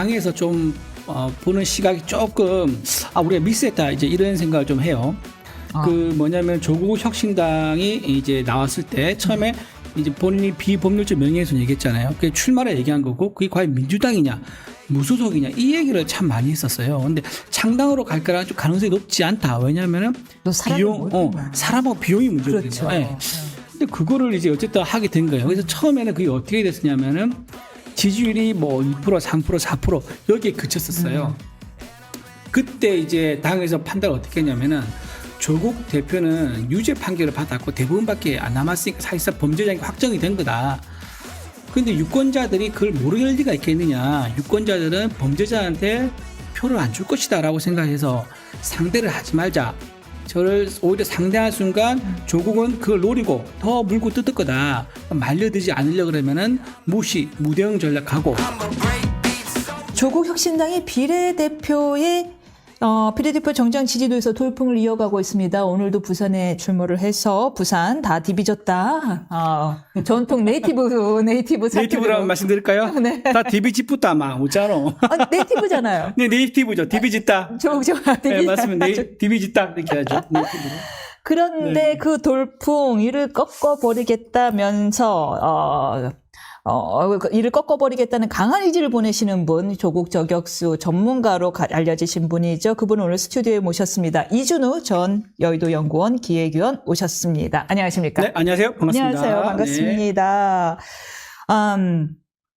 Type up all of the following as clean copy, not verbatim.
당에서 좀 보는 시각이 조금 우리가 미스했다 이제 이런 생각을 좀 해요. 그 뭐냐면 조국 혁신당이 이제 나왔을 때 처음에 이제 본인이 비법률적 명예훼손 얘기했잖아요. 그게 출마를 얘기한 거고 그게 과연 민주당이냐 무소속이냐 이 얘기를 참 많이 했었어요. 근데 창당으로 갈 거라는 좀 가능성이 높지 않다. 왜냐하면은 사람하고 비용이 문제거든요. 그렇죠. 네. 근데 그거를 이제 어쨌든 하게 된 거예요. 그래서 처음에는 그게 어떻게 됐었냐면은 지지율이 뭐 2%, 3%, 4% 여기에 그쳤었어요. 그때 이제 당에서 판단을 어떻게 했냐면은 조국 대표는 유죄 판결을 받았고 대부분밖에 안 남았으니까 사실상 범죄자인 게 확정이 된 거다. 근데 유권자들이 그걸 모를 리가 있겠느냐. 유권자들은 범죄자한테 표를 안 줄 것이다 라고 생각해서 상대를 하지 말자. 저를 오히려 상대하는 순간 조국은 그걸 노리고 더 물고 뜯을 거다. 말려들지 않으려고 그러면은 무대응 전략하고. 조국 혁신당이 비례대표 정장 지지도에서 돌풍을 이어가고 있습니다. 오늘도 부산에 출몰을 해서 부산 다 디비졌다. 전통 네이티브 네이티브라고 말씀드릴까요? 네. 다 디비짓부터 아마 오잖아. 네이티브잖아요. 네, 네이티브죠. 디비짓다. 조국 네, 맞습니다. 디비짓다 이렇게 하죠. 네이티브로. 그런데 네. 그 돌풍 이를 꺾어버리겠다면서 이를 꺾어버리겠다는 강한 의지를 보내시는 분, 조국 저격수 전문가로 알려지신 분이죠. 그분을 오늘 스튜디오에 모셨습니다. 이준우 전 여의도연구원 기획위원 오셨습니다. 안녕하십니까? 네, 안녕하세요. 반갑습니다. 안녕하세요. 반갑습니다.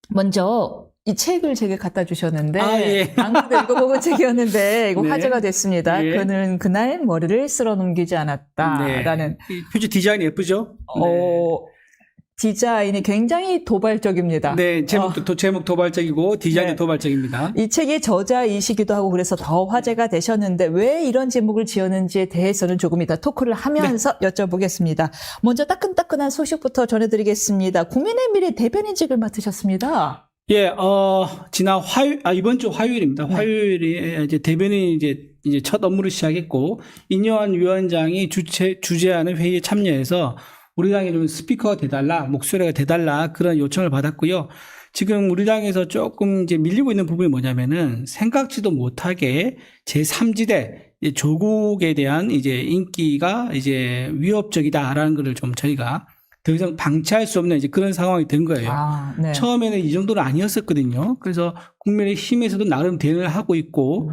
먼저 이 책을 제게 갖다 주셨는데 예. 방금도 읽어보고 책이었는데 이거 네. 화제가 됐습니다. 예. 그는 그날 머리를 쓸어 넘기지 않았다라는 이 표지 디자인이 예쁘죠? 디자인이 굉장히 도발적입니다. 네, 제목 도발적이고 디자인도 네. 도발적입니다. 이 책의 저자이시기도 하고 그래서 더 화제가 되셨는데 왜 이런 제목을 지었는지에 대해서는 조금 이따 토크를 하면서 여쭤보겠습니다. 먼저 따끈따끈한 소식부터 전해드리겠습니다. 국민의 미래 대변인직을 맡으셨습니다. 예, 지난 이번 주 화요일입니다. 네. 화요일에 이제 대변인이 이제 첫 업무를 시작했고, 인요한 위원장이 주재하는 회의에 참여해서 우리 당에 좀 스피커가 돼달라, 목소리가 돼달라, 그런 요청을 받았고요. 지금 우리 당에서 조금 이제 밀리고 있는 부분이 뭐냐면은 생각지도 못하게 제3지대 조국에 대한 이제 인기가 이제 위협적이다라는 거를 좀 저희가 더 이상 방치할 수 없는 이제 그런 상황이 된 거예요. 네. 처음에는 이 정도는 아니었었거든요. 그래서 국민의힘에서도 나름 대응을 하고 있고,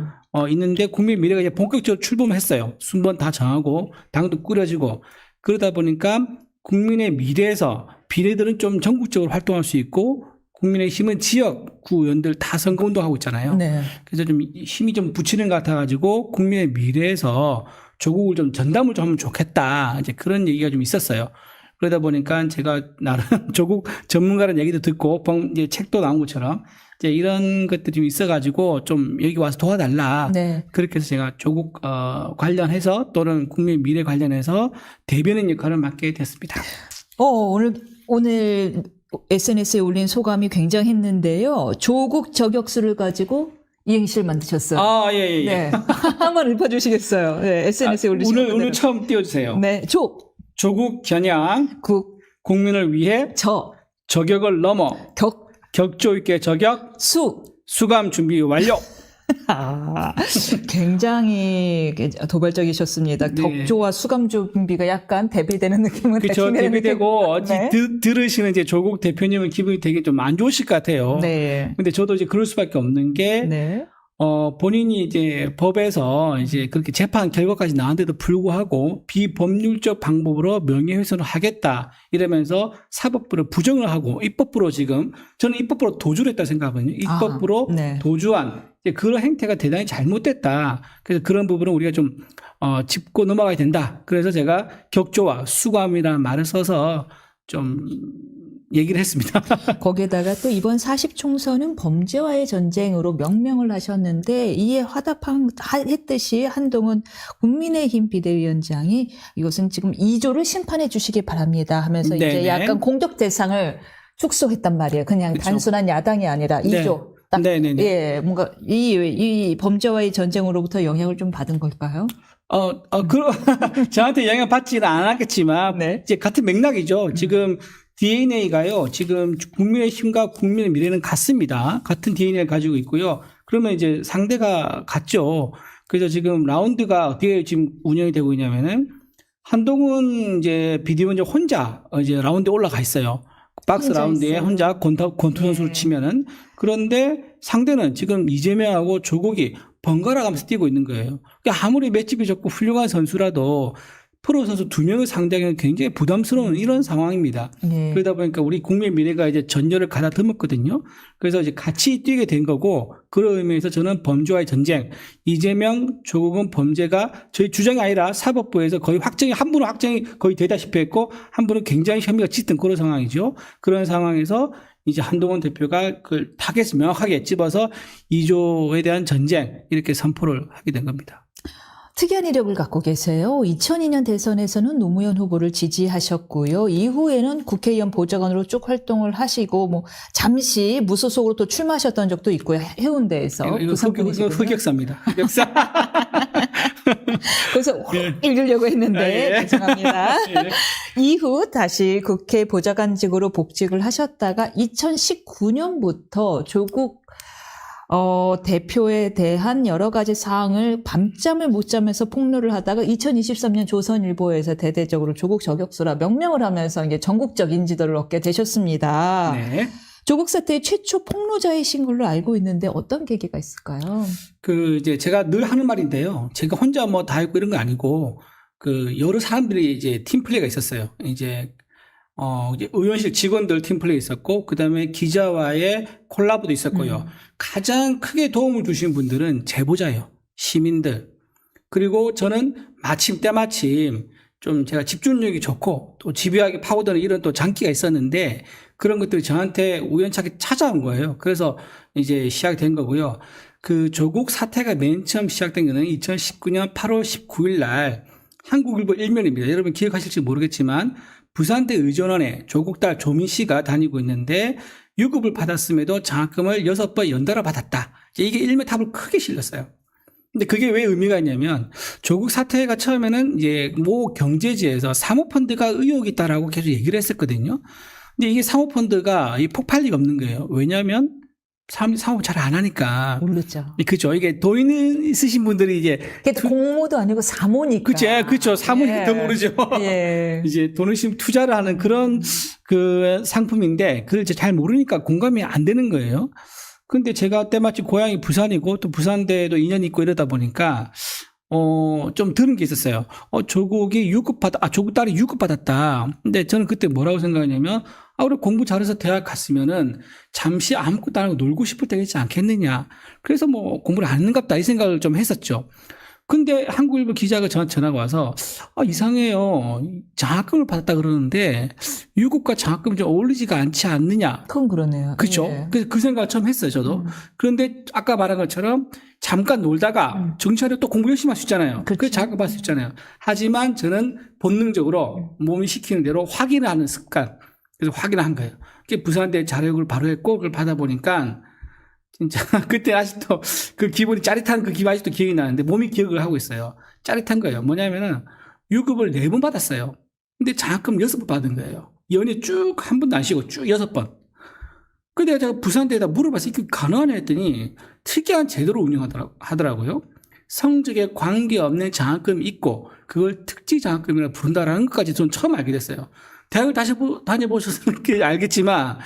있는데 국민미래가 이제 본격적으로 출범했어요. 순번 다 정하고, 당도 꾸려지고, 그러다 보니까 국민의 미래에서 비례들은 좀 전국적으로 활동할 수 있고, 국민의힘은 지역구 의원들 다 선거운동하고 있잖아요. 네. 그래서 좀 힘이 좀 붙이는 것 같아가지고, 국민의 미래에서 조국을 좀 전담을 좀 하면 좋겠다. 이제 그런 얘기가 좀 있었어요. 그러다 보니까 제가 나름 조국 전문가라는 얘기도 듣고 이제 책도 나온 것처럼 이제 이런 것들이 좀 있어가지고 좀 여기 와서 도와달라. 네. 그렇게 해서 제가 조국 관련해서 또는 국민 미래 관련해서 대변인 역할을 맡게 됐습니다. 오늘 SNS에 올린 소감이 굉장했는데요. 조국 저격수를 가지고 이행시를 만드셨어요. 예. 네. 한번 읊어주시겠어요? 네. SNS에 올리신 오늘 처음 띄워주세요. 네. 조국 겨냥 국민을 위해 저격을 넘어 격조 있게 저격 수감 준비 완료. 굉장히 도발적이셨습니다. 네. 격조와 수감 준비가 약간 대비되는 느낌은 그렇죠. 대비되고 네. 들으시는 이제 조국 대표님은 기분이 되게 좀 안 좋으실 것 같아요. 네. 근데 저도 이제 그럴 수밖에 없는 게 네. 본인이 이제 법에서 이제 그렇게 재판 결과까지 나왔는데도 불구하고 비법률적 방법으로 명예훼손을 하겠다 이러면서 사법부를 부정을 하고 입법부로 지금 저는 입법부로 도주를 했다 생각하거든요. 입법부로 네. 도주한 그런 행태가 대단히 잘못됐다. 그래서 그런 부분은 우리가 좀 짚고 넘어가야 된다. 그래서 제가 격조와 수감이라는 말을 써서 좀 얘기를 했습니다. 거기에다가 또 이번 40총선은 범죄와의 전쟁으로 명명을 하셨는데 이에 화답했듯이 한동훈 국민의힘 비대위원장이 이것은 지금 2조를 심판해 주시기 바랍니다 하면서 네네. 이제 약간 공격 대상을 축소했단 말이에요. 그냥 그렇죠. 단순한 야당이 아니라 2조. 딱, 네네네. 예, 뭔가 이 범죄와의 전쟁으로부터 영향을 좀 받은 걸까요? 저한테 영향 받지는 않았겠지만, 네. 이제 같은 맥락이죠. 지금 DNA가요, 지금 국민의힘과 국민의 미래는 같습니다. 같은 DNA를 가지고 있고요. 그러면 이제 상대가 같죠. 그래서 지금 라운드가 어떻게 지금 운영이 되고 있냐면은 한동훈 이제 비대위원장 혼자 이제 라운드에 올라가 있어요. 박스 혼자 라운드에 있어요. 혼자 권투 선수를 네. 치면은. 그런데 상대는 지금 이재명하고 조국이 번갈아 가면서 뛰고 있는 거예요. 그러니까 아무리 맷집이 좋고 훌륭한 선수라도 프로 선수 2명을 상대하기는 굉장히 부담스러운 이런 상황입니다. 네. 그러다 보니까 우리 국민의 미래가 이제 전열을 가다듬었거든요. 그래서 이제 같이 뛰게 된 거고, 그런 의미에서 저는 범죄와의 전쟁, 이재명, 조국은 범죄가 저희 주장이 아니라 사법부에서 거의 한 분은 확정이 거의 되다시피 했고, 한 분은 굉장히 혐의가 짙은 그런 상황이죠. 그런 상황에서 이제 한동훈 대표가 그 타겟을 명확하게 집어서 2조에 대한 전쟁, 이렇게 선포를 하게 된 겁니다. 특이한 이력을 갖고 계세요. 2002년 대선에서는 노무현 후보를 지지하셨고요. 이후에는 국회의원 보좌관으로 쭉 활동을 하시고 뭐 잠시 무소속으로 또 출마하셨던 적도 있고요. 해운대에서 이거 흑역사입니다. 흑역사. 그래서 확 읽으려고 했는데 예. 죄송합니다. 예. 이후 다시 국회 보좌관직으로 복직을 하셨다가 2019년부터 조국 대표에 대한 여러 가지 사항을 밤잠을 못 자면서 폭로를 하다가 2023년 조선일보에서 대대적으로 조국 저격수라 명명을 하면서 이제 전국적 인지도를 얻게 되셨습니다. 네. 조국 사태의 최초 폭로자이신 걸로 알고 있는데 어떤 계기가 있을까요? 이제 제가 늘 하는 말인데요. 제가 혼자 뭐 다 했고 이런 거 아니고, 여러 사람들이 이제 팀플레이가 있었어요. 이제 의원실 직원들 팀플레이 있었고, 그 다음에 기자와의 콜라보도 있었고요. 가장 크게 도움을 주신 분들은 제보자예요. 시민들. 그리고 저는 때마침 좀 제가 집중력이 좋고 또 집요하게 파고드는 이런 또 장기가 있었는데 그런 것들이 저한테 우연찮게 찾아온 거예요. 그래서 이제 시작이 된 거고요. 그 조국 사태가 맨 처음 시작된 거는 2019년 8월 19일 날 한국일보 일면입니다. 여러분 기억하실지 모르겠지만 부산대 의전원에 조국 딸 조민 씨가 다니고 있는데 유급을 받았음에도 장학금을 6번 연달아 받았다. 이게 일면 탑을 크게 실렸어요. 근데 그게 왜 의미가 있냐면 조국 사태가 처음에는 이제 모 경제지에서 사모펀드가 의혹이 있다라고 계속 얘기를 했었거든요. 근데 이게 사모펀드가 폭발 리가 없는 거예요. 왜냐하면 사람들이 사업 잘 안 하니까. 모르죠. 그렇죠. 이게 돈 있으신 분들이 이제 공모도 아니고 사모니까. 그렇죠. 사모니까 더 모르죠. 예. 이제 돈을 심 투자를 하는 그런 그 상품인데 그걸 이제 잘 모르니까 공감이 안 되는 거예요. 근데 제가 때마침 고향이 부산이고 또 부산대에도 인연이 있고 이러다 보니까 좀 들은 게 있었어요. 조국 딸이 유급받았다. 근데 저는 그때 뭐라고 생각하냐면 우리 공부 잘해서 대학 갔으면은 잠시 아무것도 안 하고 놀고 싶을 때가 있지 않겠느냐. 그래서 뭐 공부를 안 했는갑다 이 생각을 좀 했었죠. 근데 한국일보 기자가 저한테 전화가 와서 이상해요. 장학금을 받았다 그러는데 유급과 장학금이 좀 어울리지가 않지 않느냐. 그건 그러네요. 그렇죠. 예. 그래서 그 생각을 처음 했어요, 저도. 그런데 아까 말한 것처럼 잠깐 놀다가 정치하려 또 공부 열심히 할 수 있잖아요. 그렇죠. 그래서 장학금 받을 수 있잖아요. 하지만 저는 본능적으로 몸이 시키는 대로 확인을 하는 습관. 그래서 확인을 한 거예요. 그게 부산대 자료를 바로 했고 그걸 받아보니까 진짜 그때 아직도 그 기분이 짜릿한 그 기분 아직도 기억이 나는데 몸이 기억을 하고 있어요. 짜릿한 거예요. 뭐냐면은 유급을 4번 받았어요. 근데 장학금 6번 받은 거예요. 연휴 쭉 한 번도 안 쉬고 쭉 6번. 근데 제가 부산대에다 물어봤어요. 이게 가능하냐 했더니 특이한 제도로 운영하더라고요. 성적에 관계없는 장학금이 있고 그걸 특지 장학금이라 부른다라는 것까지 전 처음 알게 됐어요. 대학을 다시 다녀보셔서 알겠지만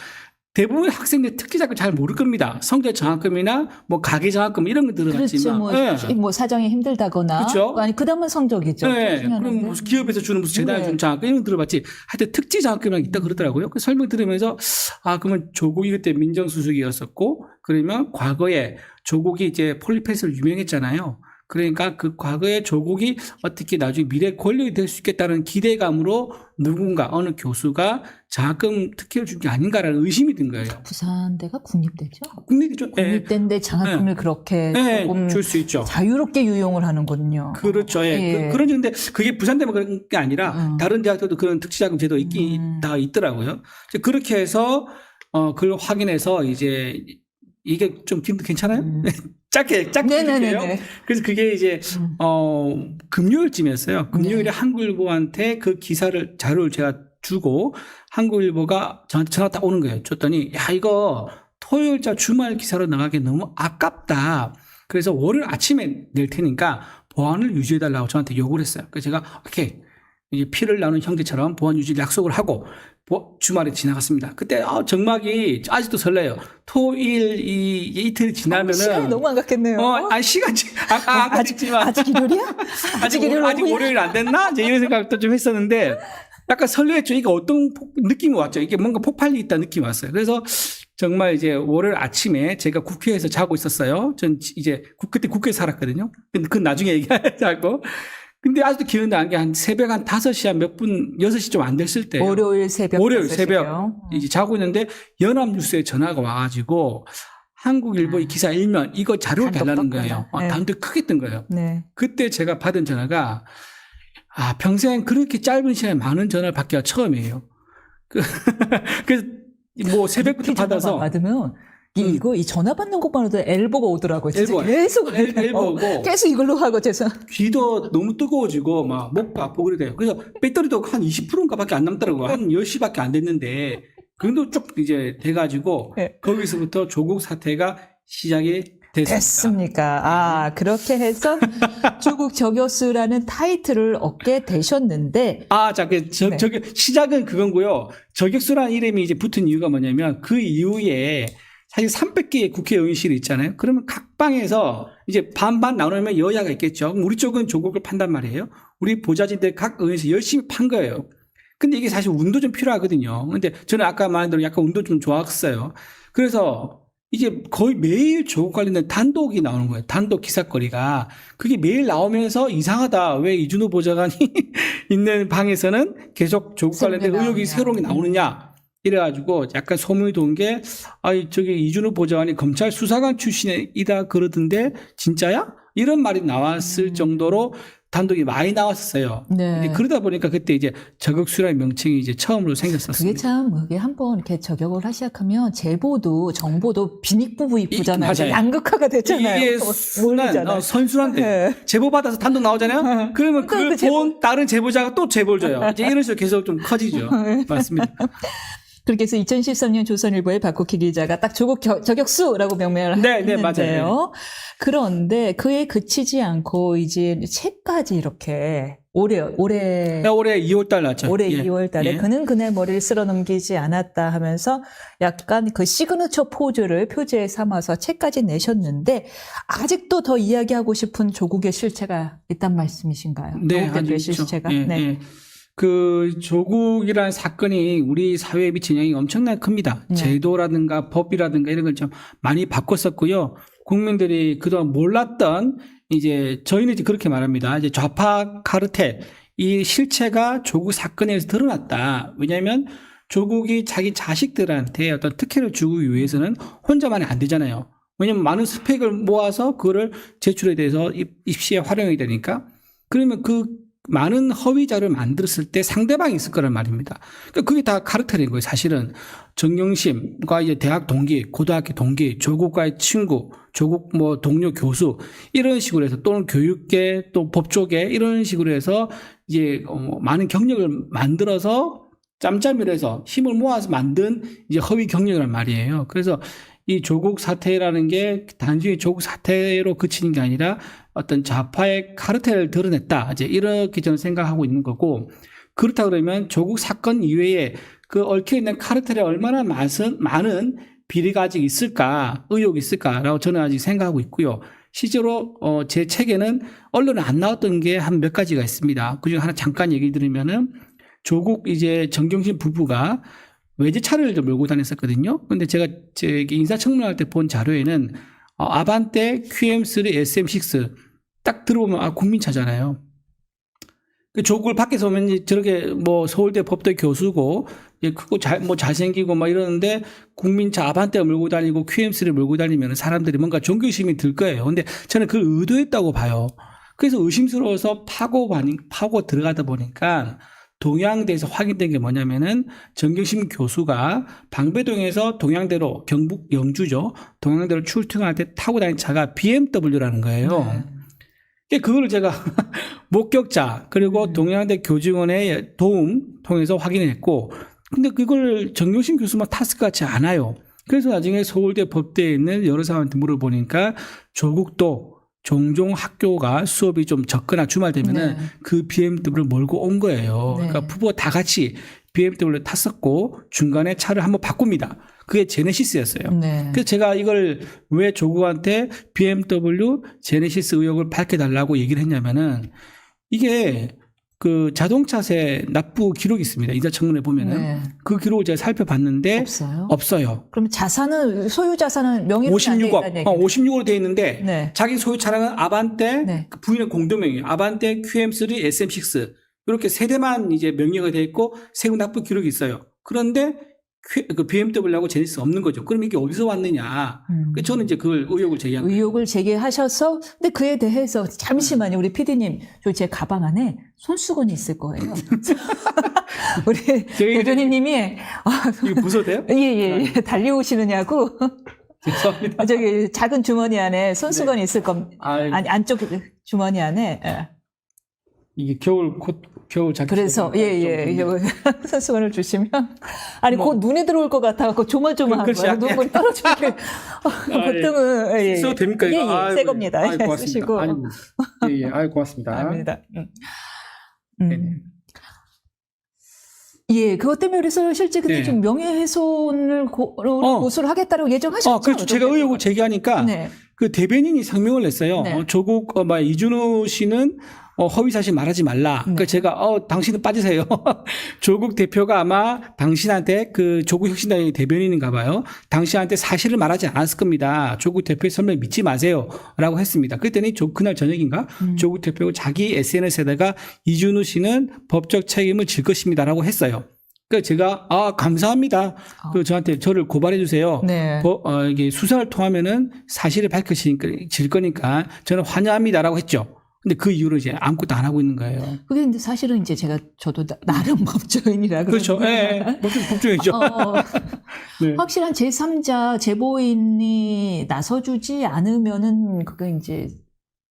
대부분 학생들 특기 장학금 잘 모를 겁니다. 성적 장학금이나 뭐 가계 장학금 이런 거 들어갔지만. 그렇죠. 뭐 사정이 힘들다거나. 그렇죠. 아니 그 다음은 성적이죠. 네. 그럼 무슨 기업에서 주는 무슨 재단에서 주는 장학금 이런 거 들어봤지. 하여튼 특지 장학금이랑 있다 그러더라고요. 그 설명 들으면서 그러면 조국이 그때 민정수석이었었고 그러면 과거에 조국이 이제 폴리패스로 유명했잖아요. 그러니까 그 과거에 조국이 어떻게 나중에 미래 권력이 될 수 있겠다는 기대감으로 누군가 어느 교수가 장학금 특혜를 준 게 아닌가라는 의심이 든 거예요. 부산대가 국립대죠? 국립이죠. 국립대인데 장학금을 그렇게 조금 줄 수 있죠. 자유롭게 유용을 하는군요. 그렇죠. 예. 그런데 그게 부산대만 그런 게 아니라 다른 대학들도 그런 특수자금 제도 다 있더라고요. 그렇게 해서 그걸 확인해서 이제 이게 좀 괜찮아요? 짧게 해줄게요. 그래서 그게 이제 금요일쯤이었어요. 금요일에 한국일보한테 그 자료를 제가 주고 한국일보가 저한테 전화 딱 오는 거예요. 줬더니 야 이거 토요일자 주말 기사로 나가기 너무 아깝다. 그래서 월요일 아침에 낼 테니까 보안을 유지해달라고 저한테 요구를 했어요. 그래서 제가 오케이 이제 피를 나눈 형제처럼 보안 유지 약속을 하고 주말에 지나갔습니다. 그때 정막이 아직도 설레요. 토일 이틀 지나면은 시간이 너무 안 갔겠네요. 아니 시간 아직 일요일이야? 아직 월요일 안 됐나? 이제 이런 생각도 좀 했었는데 약간 설레했죠. 이게 어떤 느낌이 왔죠. 이게 뭔가 폭발이 있다 느낌이 왔어요. 그래서 정말 이제 월요일 아침에 제가 국회에서 자고 있었어요. 전 이제 그때 국회에 살았거든요. 근데 그건 나중에 얘기하자고. 근데 아직도 기억나는 게 한 새벽 한 5시 한 몇 분, 6시 좀 안 됐을 때. 월요일 새벽. 이제 자고 있는데 연합뉴스에 전화가 와가지고 한국일보 기사 일면 이거 자료를 달라는 거예요. 네. 단독 크게 뜬 거예요. 네. 그때 제가 받은 전화가 평생 그렇게 짧은 시간에 많은 전화를 받기가 처음이에요. 그래서 뭐 새벽부터 받아서. 받으면 이거 이 전화 받는 것만으로도 엘보가 오더라고요. 엘보. 계속 엘보고 계속 이걸로 하고 귀도 너무 뜨거워지고 막 목도 아프고 그래요. 그래서 배터리도 한 20%인가밖에 안 남더라고요. 한 10시밖에 안 됐는데 그 정도 쭉 이제 돼가지고 네. 거기서부터 조국 사태가 시작이 됐습니까? 그렇게 해서 조국 저격수라는 타이틀을 얻게 되셨는데. 저기 시작은 그건고요. 저격수라는 이름이 이제 붙은 이유가 뭐냐면 그 이후에 사실 300개의 국회의원실이 있잖아요. 그러면 각 방에서 이제 반반 나누면 여야가 있겠죠. 우리 쪽은 조국을 판단 말이에요. 우리 보좌진들 각 의원에서 열심히 판 거예요. 근데 이게 사실 운도 좀 필요하거든요. 근데 저는 아까 말한 대로 약간 운도 좀 좋았어요. 그래서 이제 거의 매일 조국 관련된 단독이 나오는 거예요. 단독 기사거리가. 그게 매일 나오면서 이상하다. 왜 이준호 보좌관이 있는 방에서는 계속 조국 관련된 의혹이 새로운 게 나오느냐. 이래가지고 약간 소문이 돈 게, 저기 이준호 보좌관이 검찰 수사관 출신이다 그러던데, 진짜야? 이런 말이 나왔을 정도로 단독이 많이 나왔었어요. 네. 그러다 보니까 그때 이제 저격수라는 명칭이 이제 처음으로 생겼었습니다. 그게 한번 이렇게 저격을 하기 시작하면 제보도 정보도 빈익부부익부잖아요. 맞아요. 양극화가 됐잖아요. 이게 선순환돼. 네. 제보 받아서 단독 나오잖아요. 그러면 그걸 본 다른 제보자가 또 제보를 줘요. 이제 이런 식으로 계속 좀 커지죠. 맞습니다. 그렇게 해서 2013년 조선일보의 박국희 기자가 딱 조국 저격수라고 명명을 했는데요. 맞아요. 그런데 그에 그치지 않고 이제 책까지 이렇게 올해 2월 달 났죠. 올해 2월 달에 그는 그날 머리를 쓸어 넘기지 않았다 하면서 약간 그 시그너처 포즈를 표제에 삼아서 책까지 내셨는데 아직도 더 이야기하고 싶은 조국의 실체가 있단 말씀이신가요? 네, 조국 대표의 실체가. 그 조국이라는 사건이 우리 사회에 미친 영향이 엄청나게 큽니다. 제도라든가 법이라든가 이런 걸 좀 많이 바꿨었고요. 국민들이 그동안 몰랐던 이제 저희는 이제 그렇게 말합니다. 이제 좌파 카르텔 이 실체가 조국 사건에서 드러났다. 왜냐하면 조국이 자기 자식들한테 어떤 특혜를 주기 위해서는 혼자만이 안 되잖아요. 왜냐하면 많은 스펙을 모아서 그거를 제출에 대해서 입시에 활용이 되니까. 그러면 그 많은 허위 자료를 만들었을 때 상대방이 있을 거란 말입니다. 그러니까 그게 다 카르텔인 거예요. 사실은 정영심과 이제 대학 동기, 고등학교 동기, 조국과의 친구, 조국 뭐 동료 교수 이런 식으로 해서 또는 교육계 또 법조계 이런 식으로 해서 이제 많은 경력을 만들어서 짬짬이로 해서 힘을 모아서 만든 이제 허위 경력이란 말이에요. 그래서 이 조국 사태라는 게 단순히 조국 사태로 그치는 게 아니라 어떤 좌파의 카르텔을 드러냈다. 이제 이렇게 저는 생각하고 있는 거고, 그렇다 그러면 조국 사건 이외에 그 얽혀있는 카르텔에 얼마나 많은 비리가 아직 있을까, 의혹이 있을까라고 저는 아직 생각하고 있고요. 실제로 제 책에는 언론에 안 나왔던 게 한 몇 가지가 있습니다. 그중에 하나 잠깐 얘기 드리면은 조국 이제 정경심 부부가 외제차를 좀 몰고 다녔었거든요. 근데 제가 인사청문할 때 본 자료에는 아반떼, QM3, SM6 딱 들어보면 국민차잖아요. 조국을 밖에서 보면 저렇게 뭐 서울대 법대 교수고 크고 잘생기고 막 이러는데 국민차 아반떼를 몰고 다니고 QM3를 몰고 다니면 사람들이 뭔가 존경심이 들 거예요. 근데 저는 그걸 의도했다고 봐요. 그래서 의심스러워서 파고 들어가다 보니까 동양대에서 확인된 게 뭐냐면은 정경심 교수가 방배동에서 동양대로 경북 영주죠. 동양대로 출퇴근할 때 타고 다닌 차가 BMW라는 거예요. 그거를 제가 목격자 그리고 동양대 교직원의 도움 통해서 확인을 했고 근데 그걸 정용신 교수만 탔을 것 같지 않아요. 그래서 나중에 서울대 법대에 있는 여러 사람한테 물어보니까 조국도 종종 학교가 수업이 좀 적거나 주말 되면은 네. 그 BMW를 몰고 온 거예요. 네. 그러니까 부부가 다 같이 BMW를 탔었고 중간에 차를 한번 바꿉니다. 그게 제네시스였어요. 네. 그래서 제가 이걸 왜 조국한테 BMW 제네시스 의혹을 밝혀달라고 얘기를 했냐면은 이게 그 자동차세 납부 기록이 있습니다. 인사청문회 보면은 네. 그 기록을 제가 살펴봤는데 없어요. 없어요. 그럼 자산은 소유 자산은 명의로 56억, 56억으로 돼 있는데 네. 자기 소유 차량은 아반떼, 네. 그 부인은 공동명의, 아반떼, QM3, SM6 이렇게 세 대만 이제 명의가 돼 있고 세금 납부 기록이 있어요. 그런데 그 BMW하고 제네시스 없는 거죠. 그럼 이게 어디서 왔느냐? 그래서 저는 이제 그걸 의혹을 제기한 거예요. 의혹을 제기하셔서 근데 그에 대해서 잠시만요. 우리 PD님, 저 제 가방 안에 손수건이 있을 거예요. 우리 대변인님이 이거 부숴도 돼요? 예, 달려오시느냐고 죄송합니다. 저기 작은 주머니 안에 손수건이 있을 겁니다. 아이, 아니 안쪽 주머니 안에. 예. 이게 겨울 자켓. 그래서 손수건을 주시면 아니 뭐. 곧 눈에 들어올 것 같아갖고 조마조마한 그렇지, 거예요. 약간. 눈물이 떨어지게 보통은 써도 됩니까 이거? 새 겁니다. 아이고, 고맙습니다. 쓰시고 아이고, 아이고 고맙습니다. 아닙니다. 네네. 예, 그것 때문에 그래서 실제 근데 네. 좀 명예훼손을 고소를 하겠다고 예정하셨죠? 그렇죠. 제가 의혹을 제기하니까 네. 그 대변인이 성명을 냈어요. 네. 조국 이준우 씨는 허위 사실 말하지 말라. 네. 그러니까 제가 당신은 빠지세요. 조국 대표가 아마 당신한테 그 조국 혁신당의 대변인인가 봐요. 당신한테 사실을 말하지 않았을 겁니다. 조국 대표의 설명 믿지 마세요라고 했습니다. 그랬더니 그날 저녁인가 조국 대표가 자기 SNS에다가 이준우 씨는 법적 책임을 질 것입니다라고 했어요. 그러니까 제가 감사합니다. 그 저한테 저를 고발해 주세요. 네. 이게 수사를 통하면은 사실을 밝혀질 거니까 저는 환영합니다라고 했죠. 근데 그 이후로 이제 아무것도 안 하고 있는 거예요. 그게 근데 사실은 이제 저도 나름 법조인이라 그렇죠. 예, 법조인이죠. 네. 확실한 제3자 제보인이 나서주지 않으면은 그게 이제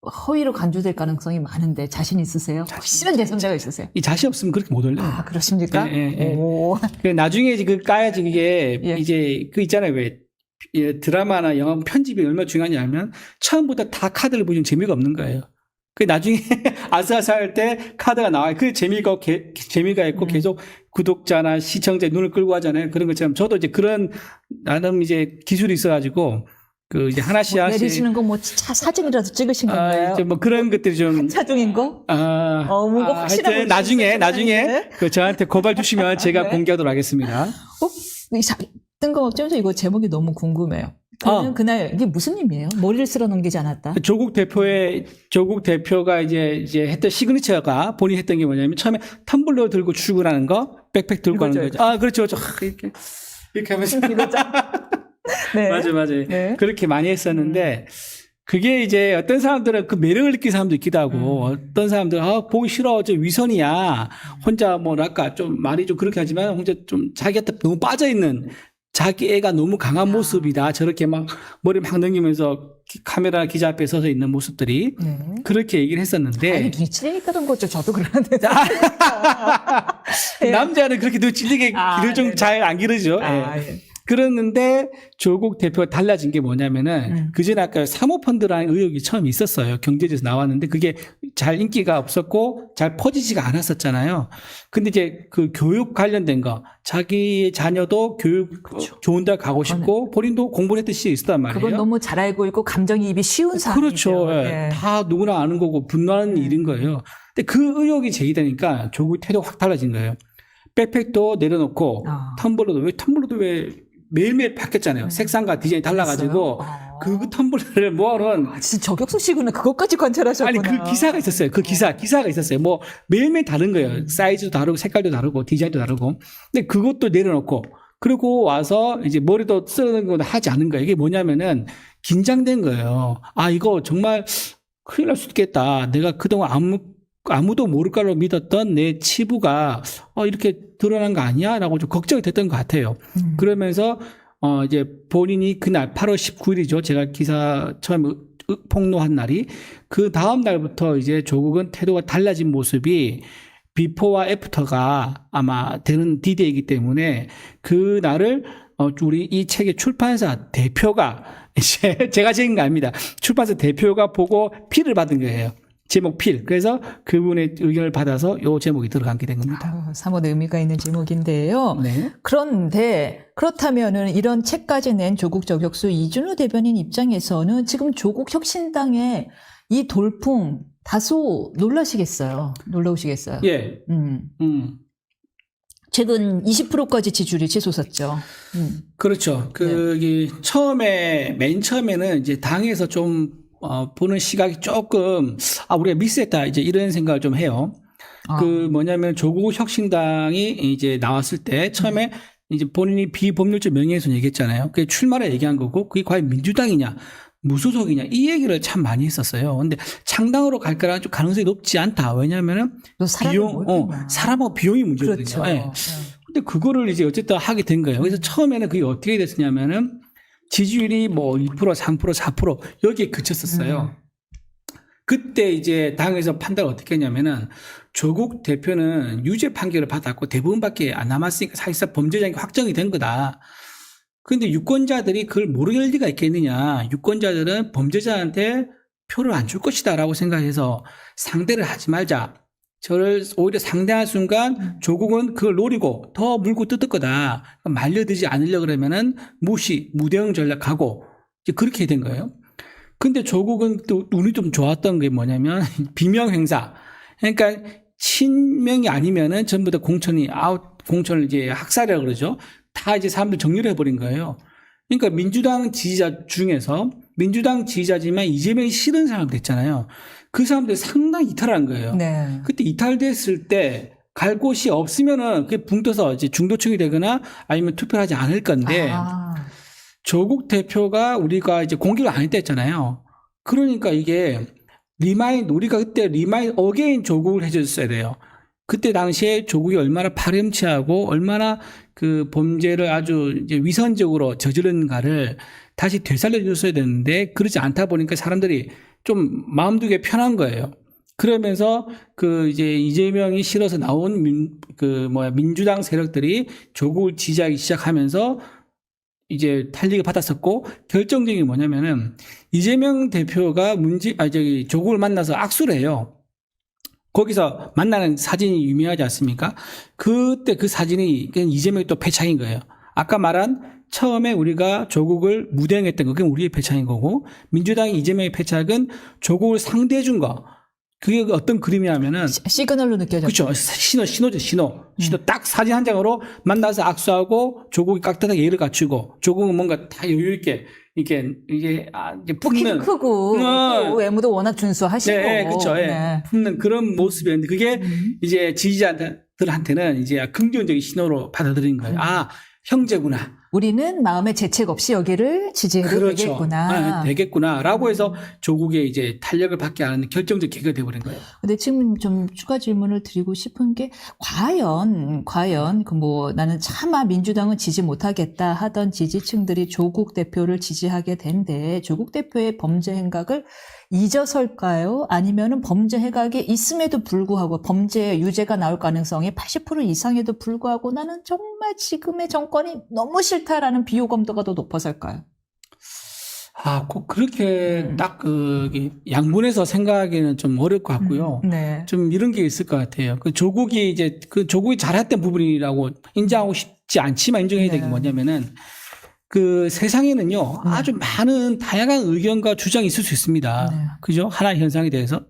허위로 간주될 가능성이 많은데 자신 있으세요? 확실한 제3자가 있으세요? 이 자신 없으면 그렇게 못 올려요. 그렇습니까? 예. 오. 나중에 그 까야지 이게 예. 이제 그 있잖아요. 왜 드라마나 영화 편집이 얼마나 중요하냐면 처음부터 다 카드를 보여주면 재미가 없는 거예요. 그 나중에 아슬아슬할 때 카드가 나와요. 그 재미가 있고 계속 구독자나 시청자의 눈을 끌고 하잖아요. 그런 것처럼 저도 이제 그런 나름 이제 기술이 있어가지고 그 이제 하나씩 하나씩 내리시는 거 뭐 차 사진이라도 찍으신 건가요? 이제 뭐 그런 것들이 좀 차종인 거? 뭔가 확실하고 하여튼 나중에 그 저한테 고발 주시면 제가 네. 공개하도록 하겠습니다. 뜬금없죠? 이거 제목이 너무 궁금해요. 그러면 그날 이게 무슨 의미예요? 머리를 쓸어 넘기지 않았다. 조국 대표가 이제 했던 시그니처가 본인이 했던 게 뭐냐면 처음에 텀블러 들고 출근하는 거, 백팩 들고 가는 거죠. 그렇죠. 이렇게 하면서. 네. 맞아요. 네. 그렇게 많이 했었는데 그게 이제 어떤 사람들은 그 매력을 느끼는 사람도 있기도 하고 어떤 사람들은 보기 싫어. 저 위선이야. 혼자 뭐랄까 좀 말이 좀 그렇게 하지만 혼자 좀 자기한테 너무 빠져있는 자기 애가 너무 강한 모습이다. 저렇게 막 머리 막 넘기면서 카메라 기자 앞에 서서 있는 모습들이 그렇게 얘기를 했었는데. 아니, 눈이 찔리니까 그런 거죠. 저도 그러는데. 남자는 그렇게 눈 찔리게 길을 좀 잘 안 기르죠. 예. 그랬는데 조국 대표가 달라진 게 뭐냐면은 그전에 아까 사모펀드라는 의혹이 처음 있었어요. 경제지에서 나왔는데 그게 잘 인기가 없었고 잘 퍼지지가 않았었잖아요. 근데 이제 그 교육 관련된 거 자기 자녀도 교육 좋은 데 가고 싶고 본인도 공부를 했던 시절이 있었단 말이에요. 그건 너무 잘 알고 있고 감정이입이 쉬운 사람이죠. 그렇죠. 예. 다 누구나 아는 거고 분노하는 일인 거예요. 근데 그 의혹이 제기되니까 조국 태도가 확 달라진 거예요. 백팩도 내려놓고 텀블러도 왜 매일매일 바뀌었잖아요. 색상과 디자인이 달라가지고 그 텀블러를 모아놓은 진짜 저격수 씨구나. 그것까지 관찰하셨구나. 아니 그 기사가 있었어요. 그 기사가 있었어요. 뭐 매일매일 다른 거예요. 사이즈도 다르고 색깔도 다르고 디자인도 다르고. 근데 그것도 내려놓고 그리고 와서 이제 머리도 쓰는 건 하지 않은 거예요. 이게 뭐냐면은 긴장된 거예요. 이거 정말 큰일 날 수도 있겠다. 내가 그동안 아무도 모를 거라고 믿었던 내 치부가 이렇게 드러난 거 아니야? 라고 좀 걱정이 됐던 것 같아요. 그러면서 이제 본인이 그날 8월 19일이죠. 제가 기사 처음 폭로한 날이 그 다음 날부터 이제 조국은 태도가 달라진 모습이 비포와 애프터가 아마 되는 디데이이기 때문에 그 날을 우리 이 책의 출판사 대표가 이제 제가 적은 거 아닙니다. 출판사 대표가 보고 필을 받은 거예요. 제목 필. 그래서 그분의 의견을 받아서 요 제목이 들어가게 된 겁니다. 사뭇 의미가 있는 제목인데요. 네. 그런데 그렇다면은 이런 책까지 낸 조국 저격수 이준우 대변인 입장에서는 지금 조국 혁신당의 이 돌풍 다소 놀라우시겠어요. 예. 최근 20%까지 지지율이 치솟았죠. 그렇죠. 맨 처음에는 이제 당에서 좀 보는 시각이 조금 우리가 미스했다 이제 이런 생각을 좀 해요. 뭐냐면 조국 혁신당이 이제 나왔을 때 처음에 이제 본인이 비법률적 명예훼손 얘기했잖아요. 그게 출마를 얘기한 거고 그게 과연 민주당이냐 무소속이냐 이 얘기를 참 많이 했었어요. 근데 창당으로 갈 거라는 좀 가능성이 높지 않다. 왜냐하면은 사람하고 비용이 문제거든요. 그렇죠. 네. 근데 그거를 이제 어쨌든 하게 된 거예요. 그래서 처음에는 그게 어떻게 됐었냐면은 지지율이 뭐 2%, 3%, 4% 여기에 그쳤었어요. 그때 이제 당에서 판단을 어떻게 했냐면은 조국 대표는 유죄 판결을 받았고 대부분밖에 안 남았으니까 사실상 범죄자인 게 확정이 된 거다. 그런데 유권자들이 그걸 모를 리가 있겠느냐. 유권자들은 범죄자한테 표를 안 줄 것이다라고 생각해서 상대를 하지 말자. 저를 오히려 상대할 순간 조국은 그걸 노리고 더 물고 뜯을 거다. 말려들지 않으려고 그러면은 무대응 전략하고 이제 그렇게 된 거예요. 근데 조국은 또 운이 좀 좋았던 게 뭐냐면 비명 행사. 그러니까 친명이 아니면은 전부 다 공천을 이제 학살이라고 그러죠. 다 이제 사람들 정리를 해버린 거예요. 그러니까 민주당 지지자 중에서 민주당 지지자지만 이재명이 싫은 사람들 있잖아요. 그 사람들 상당히 이탈한 거예요. 네. 그때 이탈됐을 때 갈 곳이 없으면은 그게 붕 떠서 이제 중도층이 되거나 아니면 투표를 하지 않을 건데 조국 대표가 우리가 이제 공개를 안 했다 했잖아요. 그러니까 이게 우리가 그때 리마인 어게인 조국을 해줬어야 돼요. 그때 당시에 조국이 얼마나 파렴치하고 얼마나 그 범죄를 아주 이제 위선적으로 저지른가를 다시 되살려 줬어야 되는데 그러지 않다 보니까 사람들이 좀 마음두개 편한 거예요. 그러면서 이제 이재명이 싫어서 나온 민주당 세력들이 조국을 지지하기 시작하면서 이제 탄력을 받았었고 결정적인 게 뭐냐면은 이재명 대표가 조국을 만나서 악수를 해요. 거기서 만나는 사진이 유명하지 않습니까? 그때 그 사진이 이재명이 또 패착인 거예요. 아까 말한 처음에 우리가 조국을 무대응했던 거, 그게 우리의 패착인 거고, 민주당의 이재명의 패착은 조국을 상대해 준 거. 그게 어떤 그림이냐면은. 시그널로 느껴졌죠. 그렇죠. 신호죠, 신호. 딱 사진 한 장으로 만나서 악수하고 조국이 깍듯하게 예를 갖추고, 조국은 뭔가 다 여유있게, 이게 키도 크고, 또 외모도 워낙 준수하시고. 네, 그렇죠. 네. 품는 그런 모습이었는데, 그게 이제 지지자들한테는 이제 긍정적인 신호로 받아들인 거예요. 형제구나. 우리는 마음에 재책 없이 여기를 지지해도 되겠구나. 되겠구나라고 해서 조국의 이제 탄력을 받게 하는 결정적 계기가 되어버린 거예요. 근데 지금 좀 추가 질문을 드리고 싶은 게 과연 나는 차마 민주당은 지지 못하겠다 하던 지지층들이 조국 대표를 지지하게 된데 조국 대표의 범죄 행각을 잊어설까요? 아니면은 범죄 행각이 있음에도 불구하고 범죄 유죄가 나올 가능성이 80% 이상에도 불구하고 나는 정말 지금의 정권이 너무 싫다라는 비호감도가 더 높아설까요? 꼭 그렇게 딱 양분해서 생각하기는 좀 어려울 것 같고요. 네. 좀 이런 게 있을 것 같아요. 조국이 잘했던 부분이라고 인정하고 싶지 않지만 인정해야 되는 게 뭐냐면은 세상에는요, 아주 많은 다양한 의견과 주장이 있을 수 있습니다. 네. 그죠? 하나의 현상에 대해서.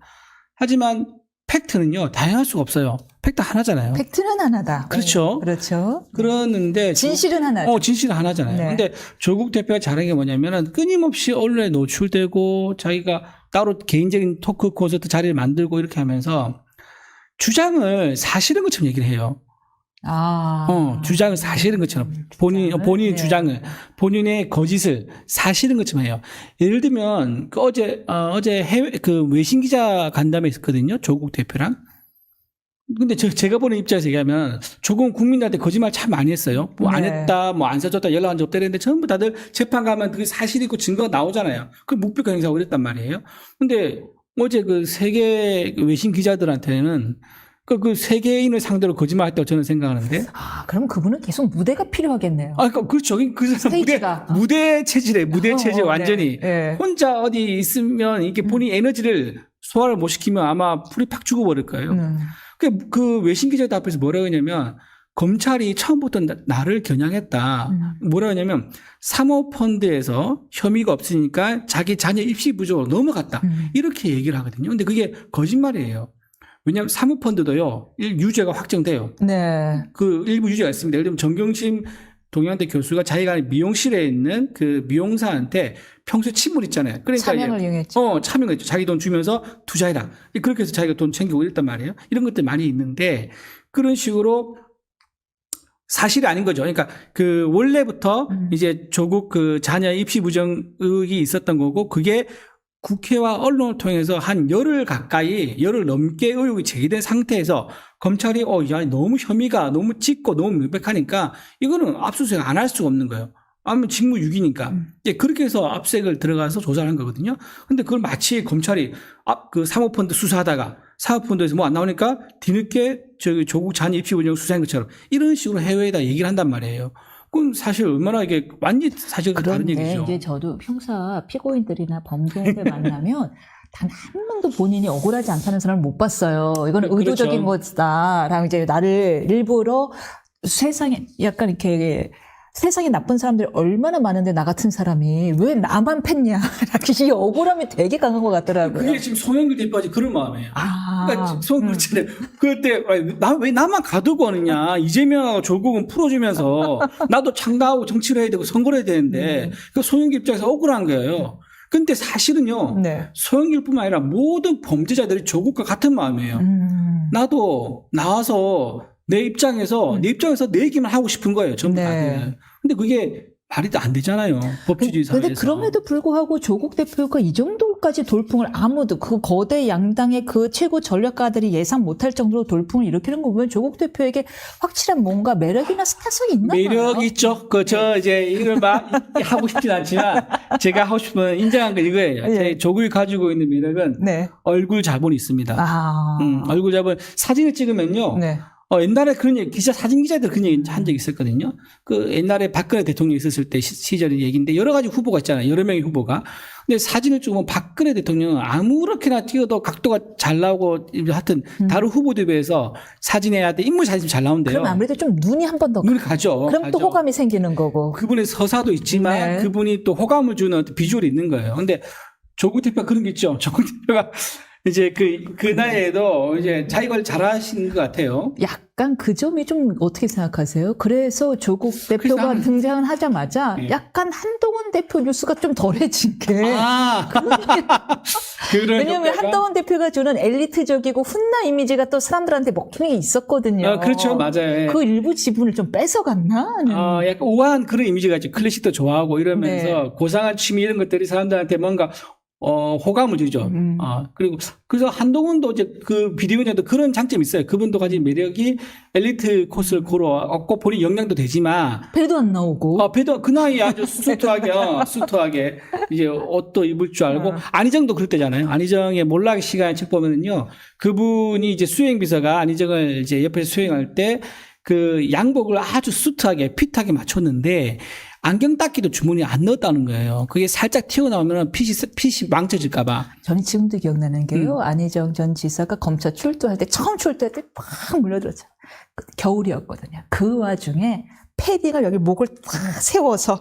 하지만 팩트는요, 다양할 수가 없어요. 팩트 하나잖아요. 팩트는 하나다. 그렇죠. 그렇죠. 그러는데. 진실은 하나죠. 진실은 하나잖아요. 네. 근데 조국 대표가 잘한 게 뭐냐면은 끊임없이 언론에 노출되고 자기가 따로 개인적인 토크 콘서트 자리를 만들고 이렇게 하면서 주장을 사실인 것처럼 얘기를 해요. 주장을 사실인 것처럼 본인의 주장을 본인의 거짓을 사실인 것처럼 해요. 예를 들면 어제 해외 외신 기자 간담회 있었거든요. 조국 대표랑. 근데 제가 보는 입장에서 얘기하면 조금 국민들한테 거짓말 참 많이 했어요. 뭐 안 네. 했다, 뭐 안 사줬다, 연락 안 줬다 이랬는데 전부 다들 재판 가면 그게 사실이고 증거가 나오잖아요. 그 묵비권 행사하고 이랬단 말이에요. 근데 어제 그 세계 외신 기자들한테는 그 세계인을 상대로 거짓말했다고 저는 생각하는데. 아, 그럼 그분은 계속 무대가 필요하겠네요. 그러니까 그렇죠. 그 사람 스테이지가. 무대 체질에 무대 체질 완전히 네. 혼자 어디 있으면 이게 본인 에너지를 소화를 못 시키면 아마 풀이 팍 죽어버릴 거예요. 그 외신 기자들 앞에서 뭐라고 했냐면 검찰이 처음부터 나를 겨냥했다. 뭐라고 했냐면 사모펀드에서 혐의가 없으니까 자기 자녀 입시 부족으로 넘어갔다. 이렇게 얘기를 하거든요. 근데 그게 거짓말이에요. 왜냐하면 사모펀드도요, 유죄가 확정돼요. 네. 그 일부 유죄가 있습니다. 예를 들면 정경심 동양대 교수가 자기가 미용실에 있는 그 미용사한테 평소에 친분 있잖아요. 그러니까 차명을 이용했죠. 차명을 했죠. 자기 돈 주면서 투자해라. 그렇게 해서 자기가 돈 챙기고 이랬단 말이에요. 이런 것들 많이 있는데 그런 식으로 사실이 아닌 거죠. 그러니까 그 원래부터 이제 조국 그 자녀 입시 부정 의혹이 있었던 거고 그게 국회와 언론을 통해서 한 열흘 넘게 의혹이 제기된 상태에서 검찰이 야 너무 혐의가 너무 짙고 너무 명백하니까 이거는 압수수색 안 할 수가 없는 거예요. 아니면 직무유기니까. 이제 그렇게 해서 압수수색을 들어가서 조사를 한 거거든요. 근데 그걸 마치 검찰이 그 사모펀드 수사하다가 사모펀드에서 뭐 안 나오니까 뒤늦게 조국 자녀 입시 부정 수사한 것처럼 이런 식으로 해외에다 얘기를 한단 말이에요. 그건 사실 얼마나 이게 완전히 사실과 다른 얘기죠. 이제 저도 형사 피고인들이나 범죄인들 만나면 단 한 명도 본인이 억울하지 않다는 사람을 못 봤어요. 이거는 그렇죠. 의도적인 거다라고 이제 나를 일부러 세상에 약간 이렇게 세상에 나쁜 사람들이 얼마나 많은데 나 같은 사람이 왜 나만 팼냐. 이 억울함이 되게 강한 것 같더라고요. 그게 지금 송영길 대표까지 그런 마음이에요. 그러니까 송영길 그때 왜 나만 가두고 하느냐. 이재명하고 조국은 풀어주면서 나도 창당하고 정치를 해야 되고 선거를 해야 되는데 그 송영길 입장에서 억울한 거예요. 근데 사실은요. 네. 송영길뿐만 아니라 모든 범죄자들이 조국과 같은 마음이에요. 나도 나와서 내 입장에서 내 얘기만 하고 싶은 거예요. 전부 다들. 근데 그게 말이 안 되잖아요. 법치주의 사회에서. 그런데 그럼에도 불구하고 조국 대표가 이 정도까지 돌풍을 아무도 그 거대 양당의 그 최고 전략가들이 예상 못할 정도로 돌풍을 일으키는 거 보면 조국 대표에게 확실한 뭔가 매력이나 스타성이 있나 봐요. 매력 있죠. 이제 이걸 막 하고 싶진 않지만 제가 하고 싶은 인정한 거 이거예요. 네. 조국이 가지고 있는 매력은 얼굴 자본이 있습니다. 얼굴 자본 사진을 찍으면요. 네. 옛날에 그런 얘기, 사진 기자들 그런 얘기 한 적이 있었거든요. 그 옛날에 박근혜 대통령 있었을 때 시절의 얘기인데 여러 가지 후보가 있잖아요. 여러 명의 후보가. 근데 사진을 찍으면 박근혜 대통령은 아무렇게나 찍어도 각도가 잘 나오고 하여튼 다른 후보들에 비해서 사진에 할 때 인물 사진이 잘 나온대요. 그럼 아무래도 좀 눈이 한 번 더. 눈이 가죠. 그럼 또 호감이 생기는 거고. 그분의 서사도 있지만 그분이 또 호감을 주는 비주얼이 있는 거예요. 근데 조국 대표가 그런 게 있죠. 조국 대표가 이제 그 나이에도 이제 자기가 잘하시는 것 같아요. 약간 그 점이 좀 어떻게 생각하세요? 그래서 조국 대표가 등장을 하자마자 약간 한동훈 대표 뉴스가 좀 덜해진 게. 왜냐하면 한동훈 대표가 주는 엘리트적이고 훈남 이미지가 또 사람들한테 먹히는 게 있었거든요. 그렇죠. 맞아요. 그 일부 지분을 좀 뺏어갔나? 약간 우아한 그런 이미지가 있죠. 클래식도 좋아하고 이러면서 고상한 취미 이런 것들이 사람들한테 뭔가 호감을 주죠. 그리고, 그래서 한동훈도 이제 그 비대위원장도 그런 장점이 있어요. 그분도 가진 매력이 엘리트 코스를 고르고 본인 역량도 되지만. 배도 안 나오고. 배도 그 나이에 아주 수트하게 이제 옷도 입을 줄 알고. 안희정도 그럴 때잖아요. 안희정의 몰락의 시간 책 보면은요. 그분이 이제 수행비서가 안희정을 이제 옆에서 수행할 때 그 양복을 아주 수트하게 핏하게 맞췄는데 안경 닦기도 주머니에 안 넣었다는 거예요. 그게 살짝 튀어나오면 핏이 망쳐질까봐. 저는 지금도 기억나는 게요. 안희정 전 지사가 검찰 출두할 때, 처음 출두할 때 팍 물려들었잖아요. 겨울이었거든요. 그 와중에 패디가 여기 목을 탁 세워서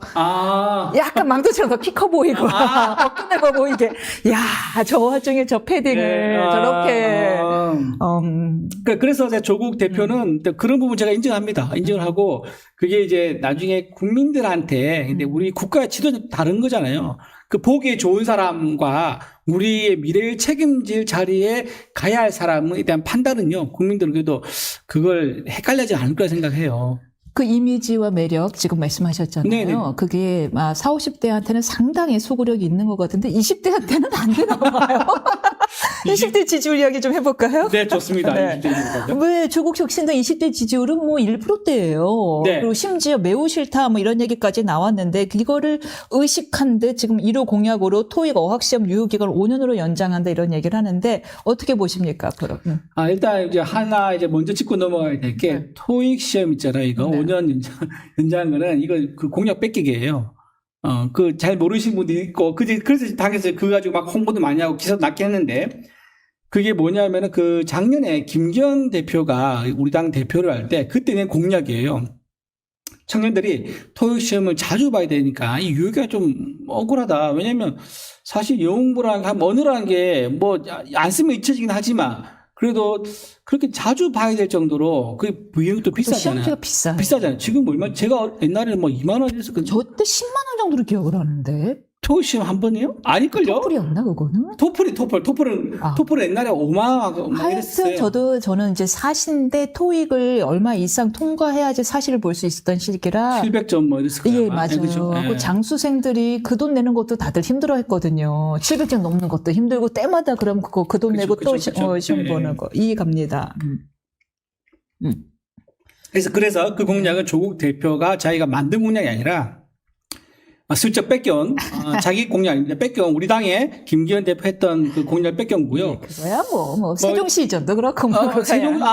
약간 망토처럼 더 키 커 보이고 끝내고 보이게. 야, 저 와중에 저 패딩을 저렇게. 그래서 조국 대표는 그런 부분 제가 인정합니다. 인정을 하고 그게 이제 나중에 국민들한테 근데 우리 국가의 지도는 다른 거잖아요. 그 보기에 좋은 사람과 우리의 미래를 책임질 자리에 가야 할 사람에 대한 판단은요. 국민들은 그래도 그걸 헷갈리지 않을 거라 생각해요. 그 이미지와 매력 지금 말씀하셨잖아요. 네네. 그게 40, 50대한테는 상당히 소구력이 있는 것 같은데 20대한테는 안 되나 봐요. 20대 지지율 이야기 좀 해볼까요? 네, 좋습니다. 네. 20대입니다. 왜 조국 혁신당 20대 지지율은 뭐 1%대예요. 네. 그리고 심지어 매우 싫다 뭐 이런 얘기까지 나왔는데 이거를 의식한 듯 지금 1호 공약으로 토익 어학시험 유효기간을 5년으로 연장한다 이런 얘기를 하는데 어떻게 보십니까 앞으로? 일단 이제 하나 이제 먼저 짚고 넘어가야 될 게 네. 토익 시험 있잖아요. 이거 네. 5년 연장한 거는 이거 그 공약 뺏기기예요. 그 잘 모르시는 분도 있고 그래서 당에서 그거 가지고 막 홍보도 많이 하고 기사도 낮게 했는데 그게 뭐냐면은 그 작년에 김기현 대표가 우리 당 대표를 할 때 그때는 공약이에요. 청년들이 토익 시험을 자주 봐야 되니까 이 유효기가 좀 억울하다. 왜냐면 사실 영어라는 언어라는 게 뭐 안 쓰면 잊혀지긴 하지만 그래도 그렇게 자주 봐야 될 정도로 그 비용도 비싸잖아요. 시험비가 비싸요. 비싸잖아요. 지금 얼마? 제가 옛날에는 뭐 2만 원이었거든요. 저때 10만 원 정도로 기억을 하는데 토익 시험 한 번이요? 아닐걸요? 토플이었나 그거는? 토플은 옛날에 5만 원 막 이랬어요. 하여튼 저는 이제 40대 토익을 얼마 이상 통과해야지 사실을 볼 수 있었던 시기라 700점 뭐 이랬을 거예요. 예, 맞아요. 그죠? 예. 그 장수생들이 그 돈 내는 것도 다들 힘들어 했거든요. 700점 넘는 것도 힘들고 때마다 그럼 그 돈 내고 또 시험 예. 보는 거. 이해갑니다. 그래서 그 공약은 조국 대표가 자기가 만든 공약이 아니라 슬쩍 뺏겨온 자기 공약입니다. 뺏겨온 우리 당의 김기현 대표 했던 그 공약 뺏겨온 거고요. 그거야 뭐 세종시전도 그렇고 뭐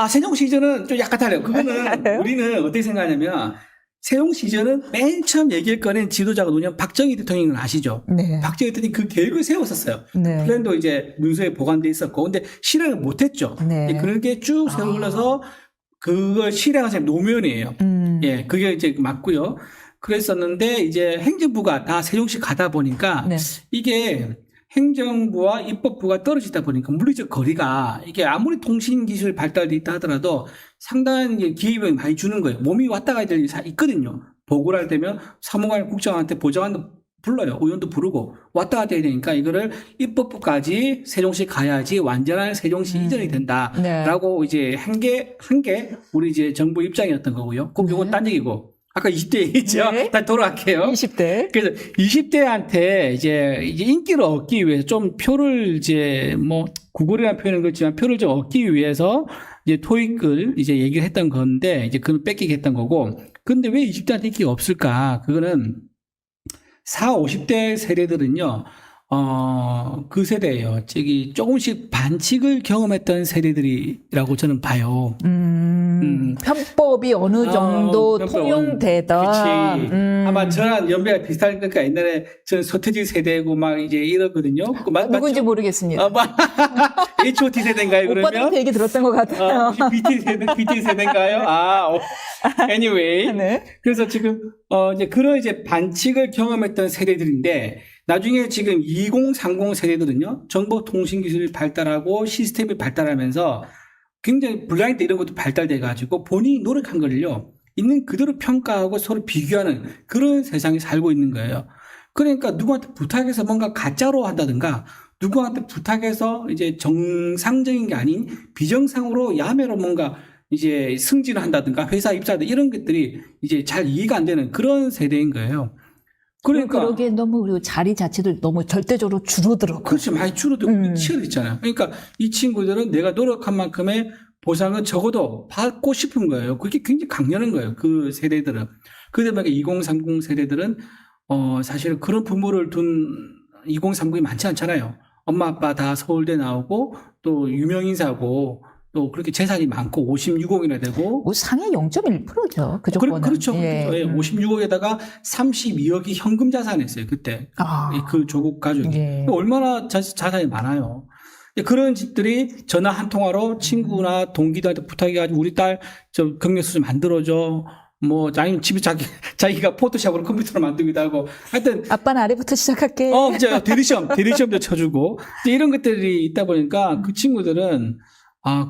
세종시전은 좀 약간 달라요. 그거는 우리는 어떻게 생각하냐면 세종시전은 맨 처음 얘기를 꺼낸 지도자가 누구냐면 박정희 대통령을 아시죠? 네. 박정희 대통령이 그 계획을 세웠었어요. 네. 플랜도 이제 문서에 보관돼 있었고 근데 실행을 못했죠. 네. 그런 게 쭉 세월 흘러서 그걸 실행한 사람이 노무현이에요. 예, 그게 이제 맞고요. 그랬었는데 이제 행정부가 다 세종시 가다 보니까 네. 이게 행정부와 입법부가 떨어지다 보니까 물리적 거리가 이게 아무리 통신 기술 발달돼 있다 하더라도 상당한 기회를 많이 주는 거예요. 몸이 왔다 가야 될 일이 있거든요. 보고를 할 때면 사무관 국장한테 보좌관도 불러요. 의원도 부르고 왔다 갔다 해야 되니까 이거를 입법부까지 세종시 가야지 완전한 세종시 이전이 된다라고 네. 이제 한 게 우리 이제 정부 입장이었던 거고요. 꼭 요건 딴 얘기고. 아까 20대 얘기죠. 네. 다시 돌아갈게요. 20대. 그래서 20대한테 이제 인기를 얻기 위해서 좀 표를 이제 뭐 구글이라는 표현은 그렇지만 표를 좀 얻기 위해서 이제 토익을 이제 얘기를 했던 건데 이제 그건 뺏기게 했던 거고. 근데 왜 20대한테 인기가 없을까? 그거는 40, 50대 세대들은요. 그 세대예요. 조금씩 반칙을 경험했던 세대들이라고 저는 봐요. 편법이 어느 정도 통용되다. 그치. 아마 저랑 연배가 비슷할 거니까 옛날에 저는 서태지 세대고 막 이제 이러거든요. 누군지 모르겠습니다. H.O.T 세대인가요, 그러면? 오빠도 그 얘기 들었던 것 같아요. 혹시 BT 세대인가요? anyway. 네. 그래서 지금, 이제 그런 이제 반칙을 경험했던 세대들인데, 나중에 지금 2030 세대들은요, 정보통신기술이 발달하고 시스템이 발달하면서 굉장히 블라인드 이런 것도 발달돼가지고 본인이 노력한 거를요, 있는 그대로 평가하고 서로 비교하는 그런 세상에 살고 있는 거예요. 그러니까 누구한테 부탁해서 뭔가 가짜로 한다든가, 누구한테 부탁해서 이제 정상적인 게 아닌 비정상으로 야매로 뭔가 이제 승진을 한다든가 회사 입사하다 이런 것들이 이제 잘 이해가 안 되는 그런 세대인 거예요. 그러니까 그러기에 너무 우리 자리 자체도 너무 절대적으로 줄어들었고. 그렇죠. 많이 줄어들고 치열했잖아요. 그러니까 이 친구들은 내가 노력한 만큼의 보상은 적어도 받고 싶은 거예요. 그게 굉장히 강렬한 거예요. 그 세대들은. 그러다 보니까 2030 세대들은 사실 그런 부모를 둔 2030이 많지 않잖아요. 엄마 아빠 다 서울대 나오고 또 유명인사고 또 그렇게 재산이 많고 56억이나 되고 상해 0.1%죠. 그 조건은. 그렇죠. 예. 56억에다가 32억이 현금 자산이었어요. 그때. 그 조국 가족이. 예. 얼마나 자산이 많아요. 그런 집들이 전화 한 통화로 친구나 동기들한테 부탁해가지고 우리 딸 저 경력서 좀 만들어줘. 뭐 아니면 집에 자기가 포토샵으로 컴퓨터로 만들기도 하고 하여튼 아빠는 아래부터 시작할게. 이제 대리시험도 쳐주고 이제 이런 것들이 있다 보니까 그 친구들은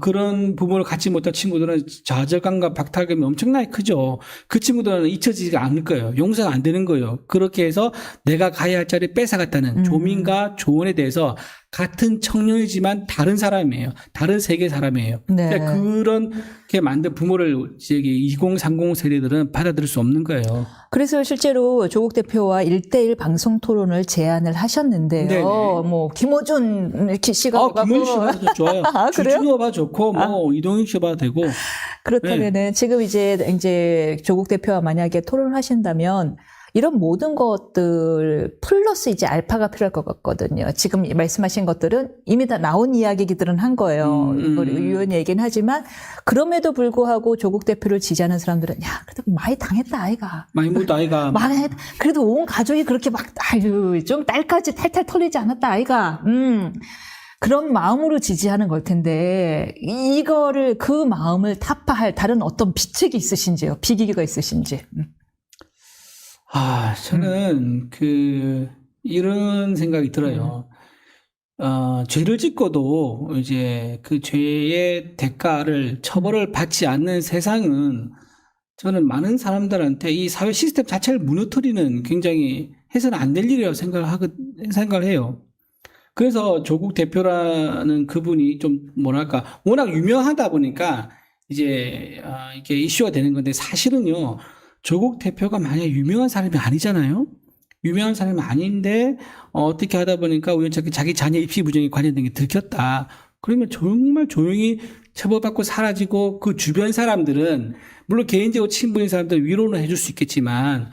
그런 부분을 갖지 못한 친구들은 좌절감과 박탈감이 엄청나게 크죠. 그 친구들은 잊혀지지가 않을 거예요. 용서가 안 되는 거예요. 그렇게 해서 내가 가야 할 자리를 뺏어갔다는 조민과 조언에 대해서 같은 청년이지만 다른 사람이에요. 다른 세계 사람이에요. 네. 그러니까 그렇게 만든 부모를 2030 세대들은 받아들일 수 없는 거예요. 그래서 실제로 조국 대표와 1대1 방송 토론을 제안을 하셨는데요. 네네. 뭐 김어준 씨가 김문희 씨 봐도 좋아요. 아, 그래요? 주진우 봐도 좋고 이동익 씨 봐도 되고. 그렇다면은 지금 이제 조국 대표와 만약에 토론을 하신다면 이런 모든 것들 플러스 이제 알파가 필요할 것 같거든요. 지금 말씀하신 것들은 이미 다 나온 이야기들은 한 거예요. 이걸 의원이 얘기는 하지만 그럼에도 불구하고 조국 대표를 지지하는 사람들은 야 그래도 많이 당했다 아이가. 많이 묻다 아이가. 그래도 온 가족이 그렇게 막 좀 딸까지 탈탈 털리지 않았다 아이가. 그런 마음으로 지지하는 걸 텐데 이거를 그 마음을 타파할 다른 어떤 비책이 있으신지요? 비기가 있으신지. 저는 이런 생각이 들어요. 죄를 짓고도 이제 그 죄의 대가를 처벌을 받지 않는 세상은 저는 많은 사람들한테 이 사회 시스템 자체를 무너뜨리는 굉장히 해서는 안 될 일이라고 생각을 해요. 그래서 조국 대표라는 그분이 좀 뭐랄까 워낙 유명하다 보니까 이제 이게 이슈가 되는 건데 사실은요. 조국 대표가 만약 유명한 사람이 아니잖아요. 유명한 사람이 아닌데 어떻게 하다 보니까 우연찮게 자기 자녀 입시 부정에 관련된 게 들켰다. 그러면 정말 조용히 처벌받고 사라지고 그 주변 사람들은 물론 개인적으로 친분인 사람들 위로는 해줄 수 있겠지만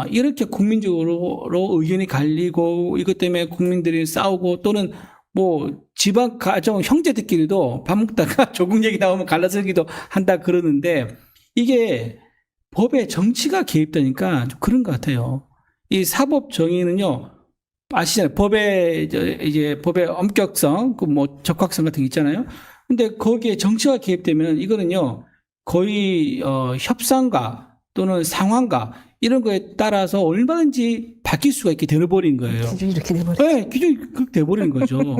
이렇게 국민적으로 의견이 갈리고 이것 때문에 국민들이 싸우고 또는 뭐 집안 가정 형제들끼리도 밥 먹다가 조국 얘기 나오면 갈라서기도 한다 그러는데 이게 법에 정치가 개입되니까 좀 그런 것 같아요. 이 사법 정의는요, 아시잖아요. 법의 엄격성, 적확성 같은 게 있잖아요. 근데 거기에 정치가 개입되면 이거는요, 거의, 협상과 또는 상황과 이런 거에 따라서 얼마든지 바뀔 수가 있게 되어버린 거예요. 기준이 이렇게 돼버려. 네, 기준이 그렇게 돼버리는 거죠.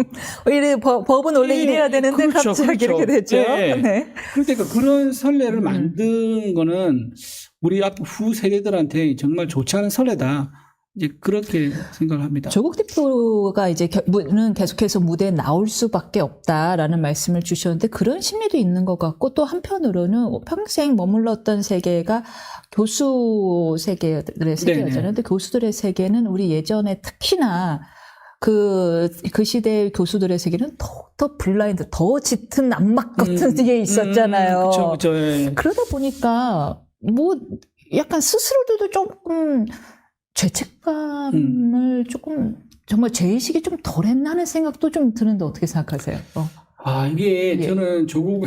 이래 법은 원래 이래야 되는데 그렇죠, 갑자기 그렇죠. 이렇게 됐죠. 네. 네. 그러니까 그런 선례를 만든 거는 우리 후 세대들한테 정말 좋지 않은 선례다. 이제 그렇게 생각을 합니다. 조국 대표가 이제 는 계속해서 무대에 나올 수밖에 없다라는 말씀을 주셨는데 그런 심리도 있는 것 같고 또 한편으로는 평생 머물렀던 세계가 교수 세계들의 세계였잖아요. 근데 교수들의 세계는 우리 예전에 특히나 그 시대의 교수들의 세계는 더 블라인드, 더 짙은 암막 같은 게 있었잖아요. 그렇죠. 예. 그러다 보니까 뭐 약간 스스로들도 조금 죄책감을 조금 정말 죄의식이 좀 덜했나는 생각도 좀 드는데 어떻게 생각하세요? 이게 예. 저는 조국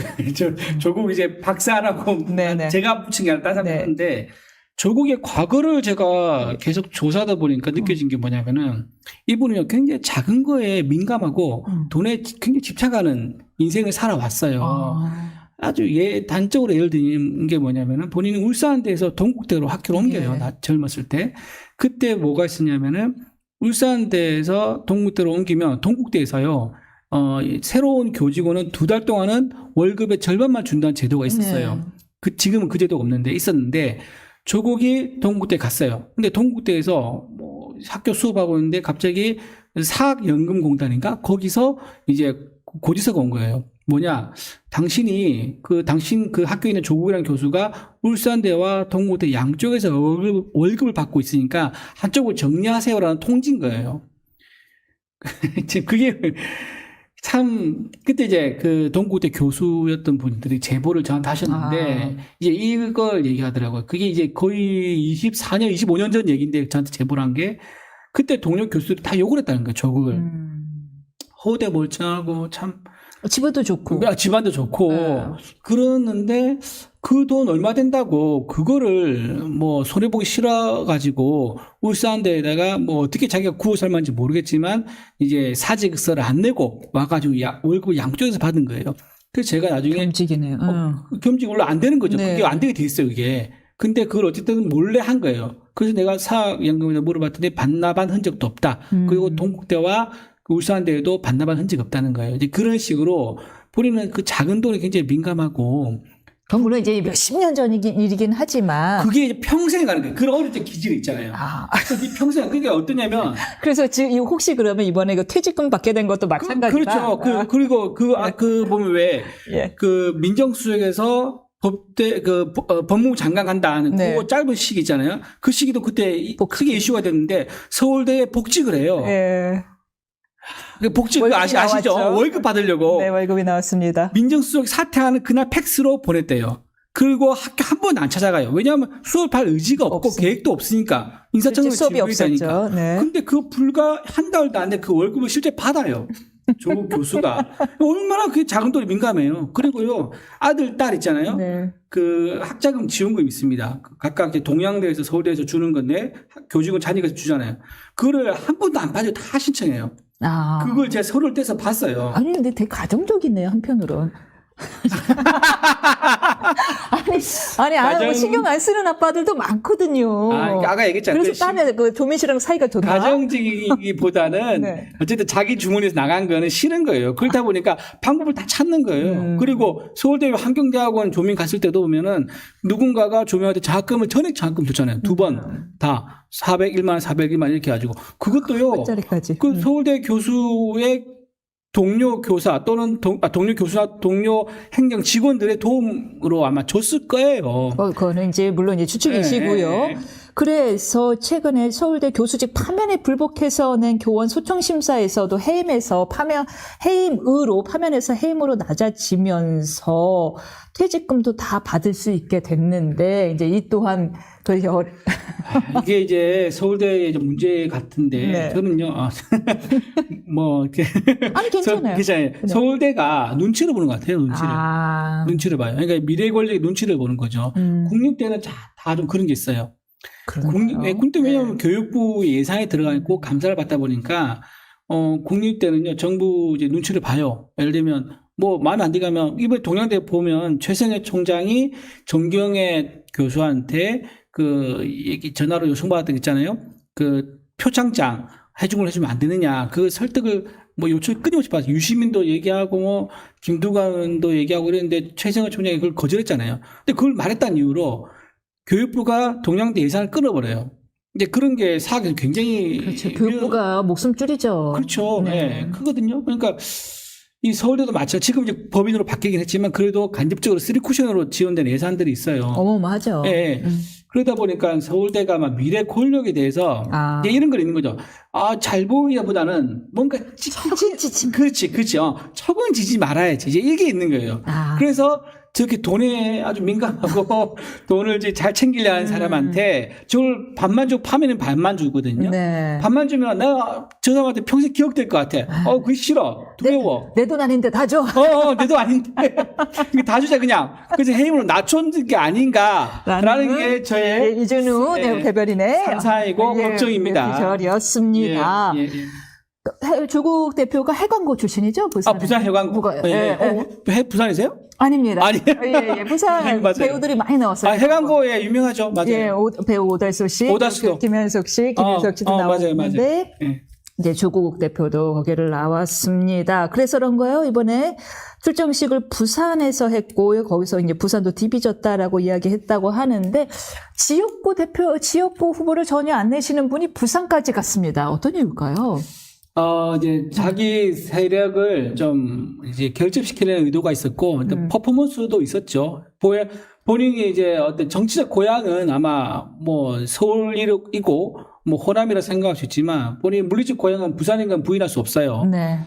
이제 박사라고 네네. 제가 붙인 게 아니라 다른 사람이 네. 했는데 조국의 과거를 제가 계속 조사하다 보니까 느껴진 게 뭐냐면은 이분은 굉장히 작은 거에 민감하고 돈에 굉장히 집착하는 인생을 살아왔어요. 아주 단적으로 예를 드는 게 뭐냐면은 본인이 울산대에서 동국대로 학교를 옮겨요. 예. 젊었을 때. 그때 뭐가 있었냐면은 울산대에서 동국대로 옮기면 동국대에서요. 새로운 교직원은 2달 동안은 월급의 절반만 준다는 제도가 있었어요. 네. 지금은 그 제도가 있었는데 조국이 동국대 갔어요. 근데 동국대에서 뭐 학교 수업하고 있는데 갑자기 사학연금공단인가? 거기서 이제 고지서가 온 거예요. 뭐냐? 당신 그 학교에 있는 조국이라는 교수가 울산대와 동국대 양쪽에서 월급을 받고 있으니까 한쪽을 정리하세요라는 통지인 거예요. 그게 참, 그때 이제 그 동국대 교수였던 분들이 제보를 저한테 하셨는데, 이제 이걸 얘기하더라고요. 그게 이제 거의 24년, 25년 전 얘기인데 저한테 제보를 한 게, 그때 동료 교수들이 다 욕을 했다는 거예요, 조국을. 허우대 멀쩡하고 참. 집안도 좋고. 집안도 좋고. 그러는데 그 돈 얼마 된다고 그거를 뭐 손해보기 싫어가지고 울산대에다가 뭐 어떻게 자기가 구워 삶았는지 모르겠지만 이제 사직서를 안 내고 와가지고 월급을 양쪽에서 받은 거예요. 그래서 제가 나중에. 겸직이네요. 겸직 원래 안 되는 거죠. 네. 그게 안 되게 돼 있어요, 그게. 근데 그걸 어쨌든 몰래 한 거예요. 그래서 내가 사학연금에서 물어봤더니 반납한 흔적도 없다. 그리고 동국대와 그 울산대에도 반납한 흔적 없다는 거예요. 이제 그런 식으로 본인은 그 작은 돈에 굉장히 민감하고 그건 물론 이제 몇십 년 전 일이긴 하지만. 그게 이제 평생 가는 거예요. 그런 어릴 때 기질이 있잖아요. 아. 그게 평생 그게 어떠냐면 그래서 지금 혹시 그러면 이번에 그 퇴직금 받게 된 것도 마찬가지다. 그렇죠. 그리고 그 보면 왜 예. 그 민정수석에서 법무부 장관 간다는 네. 그거 짧은 시기 있잖아요. 그 시기도 그때 크게 이슈가 됐는데 서울대에 복직을 해요. 예. 그 복직 월급이 아시죠? 나왔죠. 월급 받으려고 네, 월급이 나왔습니다. 민정수석이 사퇴하는 그날 팩스로 보냈대요. 그리고 학교 한 번도 안 찾아가요. 왜냐하면 수업할 의지가 없고 없어요. 계획도 없으니까 인사청문회 수업이 없었죠. 네. 근데 그 불과 한 달도 안 돼 그 월급을 실제 받아요. 조국 교수가 얼마나 그게 작은 돈에 민감해요. 그리고요 아들 딸 있잖아요. 네. 그 학자금 지원금 있습니다. 각각 이제 동양대에서 서울대에서 주는 건데 교직원 자녀가 주잖아요. 그거를 한 번도 안 빠져 다 신청해요. 아. 그걸 제가 서류를 떼서 봤어요. 아니, 근데 되게 가정적이네요, 한편으로는. 가정- 신경 안 쓰는 아빠들도 많거든요. 아까 얘기했잖아요. 그래서 딸이 그 조민 씨랑 사이가 좋나? 가정적이기보다는 네. 어쨌든 자기 주머니에서 나간 거는 싫은 거예요. 그렇다 보니까 방법을 다 찾는 거예요. 그리고 서울대 환경대학원 조민 갔을 때도 보면은 누군가가 조민한테 장학금을 전액 장학금 줬잖아요. 두 번 다 401만 원, 401만 원 이렇게 해가지고 그것도요. 짜리까지. 그 서울대 교수의 동료 교사 또는 동료 교수나 동료 행정 직원들의 도움으로 아마 줬을 거예요. 그거는 이제 물론 이제 추측이시고요. 네. 그래서 최근에 서울대 교수직 파면에 불복해서 낸 교원 소청심사에서도 해임으로 파면에서 해임으로 낮아지면서 퇴직금도 다 받을 수 있게 됐는데 이제 이 또한 이게 이제 서울대의 이제 문제 같은데 네. 저는요 뭐 이렇게 아니 괜찮아요. 괜찮아요. 서울대가 눈치를 보는 것 같아요. 아. 눈치를 봐요. 그러니까 미래 권력의 눈치를 보는 거죠. 국립대는 다 좀 그런 게 있어요. 국립대 왜냐하면 교육부 예산에 들어가 있고 감사를 받다 보니까 국립대는요 정부 이제 눈치를 봐요. 예를 들면 뭐 마음에 안 들면 이번에 동양대 보면 최승혜 총장이 정경혜 교수한테 그 얘기 전화로 요청받았던 게 있잖아요. 그 표창장 해주면 안 되느냐. 그 설득을 뭐 요청 끊임없이 받았어요. 유시민도 얘기하고 뭐 김두관도 얘기하고 그랬는데 최승혜 총장이 그걸 거절했잖아요. 근데 그걸 말했다는 이유로 교육부가 동양대 예산을 끊어버려요. 이제 그런 게 사학에서 굉장히 그렇죠. 교육부가 목숨줄이죠. 그렇죠. 네. 크거든요. 그러니까 이 서울대도 마찬가지. 지금 이제 법인으로 바뀌긴 했지만 그래도 간접적으로 3쿠션으로 지원된 예산들이 있어요. 어마어마하죠. 네. 그러다 보니까 서울대가 막 미래 권력에 대해서 이제 이런 걸 있는 거죠. 잘 보이기보다는 뭔가 그렇지. 처근지지 말아야지. 이제 이게 있는 거예요. 그래서 저렇게 돈에 아주 민감하고 돈을 이제 잘 챙기려 하는 사람한테 저걸 반만 주고 파면은 반만 주거든요. 네. 반만 주면 내가 저 사람한테 평생 기억될 것 같아. 그게 싫어. 두려워. 내 돈 아닌데 다 줘. 내 돈 아닌데. 이게 다 주자 그냥. 그래서 해임으로 낮춘 게 아닌가라는 게 저의 이준우 대변인의 상상이고 걱정입니다. 비결이었습니다. 조국 대표가 해관고 출신이죠, 부산. 부산 해관고. 부산이세요? 아닙니다. 아니. 예, 부산 배우들이 많이 나왔어요. 해관고에 유명하죠, 맞아요. 예, 배우 오달수 씨, 김현석 씨도 나왔는데 이제 조국 대표도 거기를 나왔습니다. 그래서 그런 거예요. 이번에 출정식을 부산에서 했고 거기서 이제 부산도 디비졌다라고 이야기했다고 하는데 지역구 후보를 전혀 안 내시는 분이 부산까지 갔습니다. 어떤 이유일까요? 이제 자기 세력을 좀 이제 결집시키는 의도가 있었고, 퍼포먼스도 있었죠. 본인이 이제 어떤 정치적 고향은 아마 뭐 서울이고, 뭐 호남이라 생각할 수 있지만, 본인 물리적 고향은 부산인 건 부인할 수 없어요. 네.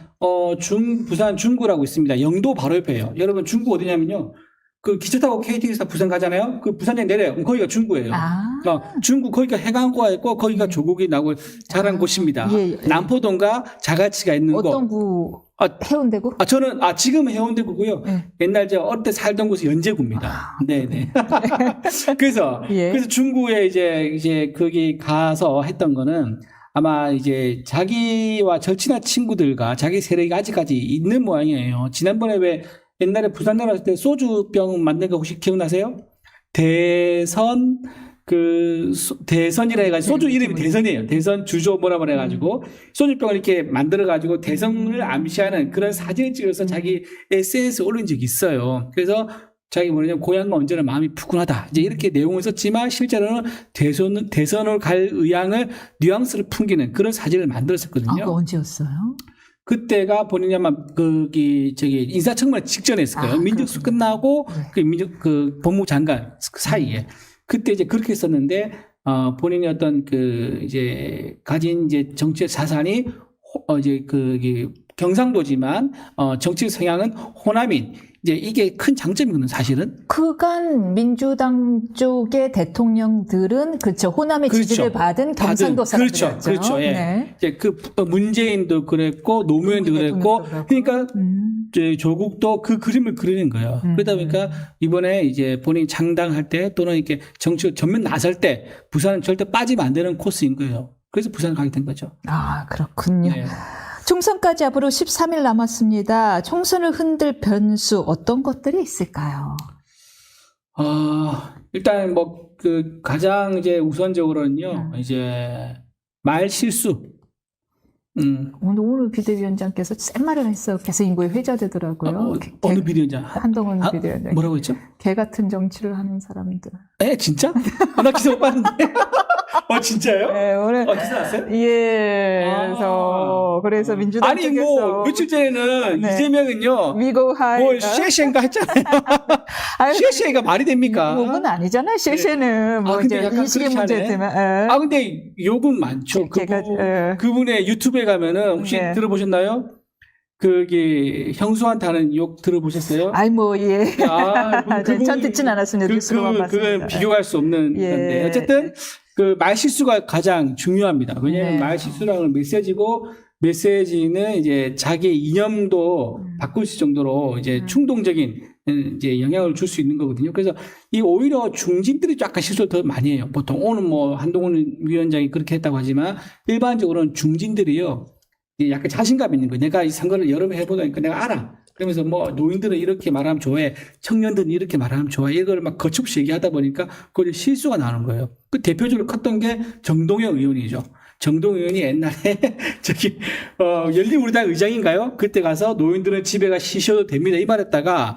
부산 중구라고 있습니다. 영도 바로 옆에요. 여러분 중구 어디냐면요. 그 기차 타고 KTX 부산 가잖아요. 그 부산역 내려요. 그럼 거기가 중구예요. 중구 거기가 해관고가 있고 거기가 조국이 나고 자란 곳입니다. 남포동과 자갈치가 있는 곳. 어떤 구? 해운대구? 저는 지금 해운대구고요. 옛날 제가 어릴 때 살던 곳이 연제구입니다. 네네. 그래서 중구에 이제 거기 가서 했던 거는 아마 이제 자기와 절친한 친구들과 자기 세력이 아직까지 있는 모양이에요. 지난번에 왜 옛날에 부산 내려왔을 때 소주병 만든 거 혹시 기억나세요? 대선 대선이라 해가지고 소주 이름이 대선이에요. 대선 주조 뭐라 해가지고 소주병을 이렇게 만들어가지고 대선을 암시하는 그런 사진을 찍어서 자기 SNS에 올린 적이 있어요. 그래서 자기 뭐냐면 고향과 언제나 마음이 푸근하다. 이제 이렇게 내용을 썼지만 실제로는 대선을 갈 의향을 뉘앙스를 풍기는 그런 사진을 만들었었거든요. 그거 언제였어요? 그때가 본인이 아마 인사청문회 직전에 했을 거예요. 민정수 끝나고 법무부 장관 사이에 그때 이제 그렇게 했었는데 본인이 어떤 이제 가진 이제 정치적 자산이 이제 경상도지만 정치 성향은 호남인. 이제 이게 큰 장점이거든요, 사실은. 그간 민주당 쪽의 대통령들은 그렇죠. 호남의 그렇죠. 지지를 받은 경상도 사람들이었죠. 그렇죠. 예. 네. 이제 문재인도 그랬고 노무현도 그랬고 그러니까 이제 조국도 그 그림을 그리는 거예요. 그러다 보니까 이번에 이제 본인이 창당할 때 또는 이렇게 정치 전면 나설 때 부산은 절대 빠지면 안 되는 코스인 거예요. 그래서 부산을 가게 된 거죠. 아, 그렇군요. 네. 총선까지 앞으로 13일 남았습니다. 총선을 흔들 변수 어떤 것들이 있을까요? 일단 가장 이제 우선적으로는요. 이제 말 실수. 오늘 비대위원장께서 센 말을 했어요. 계속 인구에 회자되더라고요. 어느 비대위원장? 한동훈 비대위원장. 뭐라고 했죠? 개 같은 정치를 하는 사람들. 진짜? 나 기사 못 봤는데. 진짜요? 네, 오늘. 기사 났어요? 예. 그래서 민주당 아니, 쪽에서 며칠 전에는 네. 이재명은요. 미국 하이. 쉐쉐인가 했잖아요. 쉐쉐가 말이 됩니까? 욕은 아니잖아요. 쉐쉐는 근데 약간 인식의 그렇게 하네. 문제지만. 근데 욕은 많죠. 그분의 유튜브에 가면은 혹시 네. 들어보셨나요? 형수한테 하는 욕 들어보셨어요? 예. 전 듣진 않았습니다. 뉴스로만 봤습니다. 그건 비교할 수 없는 건데. 어쨌든, 말 실수가 가장 중요합니다. 왜냐하면 말 실수라는 메시지고, 메시지는 이제 자기의 이념도 바꿀 수 정도로 이제 충동적인 이제 영향을 줄 수 있는 거거든요. 그래서 오히려 중진들이 약간 실수를 더 많이 해요. 보통 오늘 한동훈 위원장이 그렇게 했다고 하지만 일반적으로는 중진들이요. 약간 자신감 있는 거예요. 내가 이 선거를 여러 번 해보니까 내가 알아. 그러면서 노인들은 이렇게 말하면 좋아해. 청년들은 이렇게 말하면 좋아해. 이걸 막 거침없이 얘기하다 보니까 그걸 실수가 나는 거예요. 그 대표적으로 컸던 게 정동영 의원이죠. 정동영 의원이 옛날에 열린우리당 의장인가요? 그때 가서 노인들은 집에 가 쉬셔도 됩니다. 이 말했다가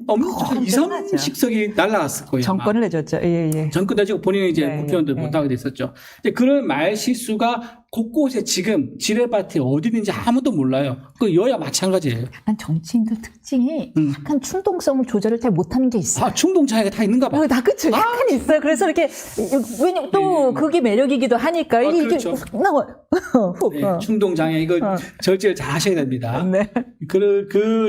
엄청 2, 30석이 날라갔을 거예요. 정권을 내줬죠. 예. 정권 내주고 본인은 이제 국회의원도 네. 못하게 됐었죠. 그런 말 실수가 곳곳에 지금 지뢰밭이 어디 있는지 아무도 몰라요. 그 여야 마찬가지예요. 약간 정치인들 특징이 약간 충동성을 조절을 잘 못하는 게 있어요. 충동 차이가 다 있는가 봐. 그쵸. 약간 있어요. 그래서 이렇게, 왜냐면 또 그게 매력이기도 하니까. 그렇죠. 훅. 충동 장애, 이거 절제를 잘 하셔야 됩니다. 네.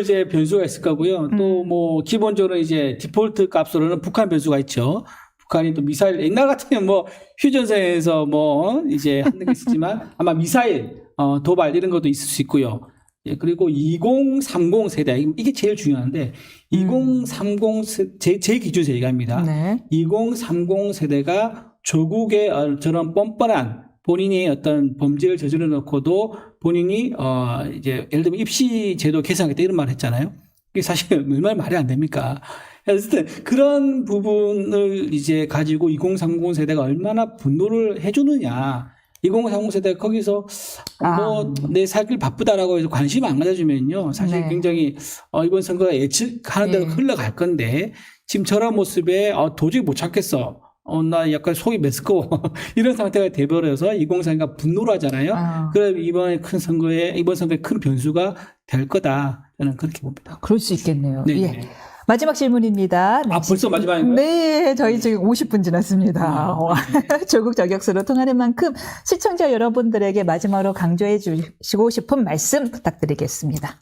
이제 변수가 있을 거고요. 또 기본적으로 이제 디폴트 값으로는 북한 변수가 있죠. 북한이 또 미사일, 옛날 같으면 휴전선에서 이제 하는 게 있었지만 아마 미사일, 도발 이런 것도 있을 수 있고요. 그리고 2030 세대, 이게 제일 중요한데, 2030 제 기준에서 얘기합니다. 네. 2030 세대가 조국의 저런 뻔뻔한 본인이 어떤 범죄를 저질러 놓고도 본인이, 이제 예를 들면 입시 제도 개선하겠다 이런 말을 했잖아요. 이게 사실 얼마나 말이 안 됩니까? 어쨌든 그런 부분을 이제 가지고 2030 세대가 얼마나 분노를 해주느냐. 2030 세대가 거기서 내 살 길 바쁘다라고 해서 관심 안 가져주면요. 사실 굉장히 이번 선거가 예측하는 대로 흘러갈 건데 지금 저런 모습에 도저히 못 참겠어. 나 약간 속이 메스꺼워. 이런 상태가 돼버려서 2030가 분노를 하잖아요. 그럼 이번 선거에 큰 변수가 될 거다. 저는 그렇게 봅니다. 그럴 수 있겠네요. 네. 예. 마지막 질문입니다. 벌써 마지막인가요? 네, 저희 지금 50분 지났습니다. 조국 저격수로 통하는 만큼 시청자 여러분들에게 마지막으로 강조해 주시고 싶은 말씀 부탁드리겠습니다.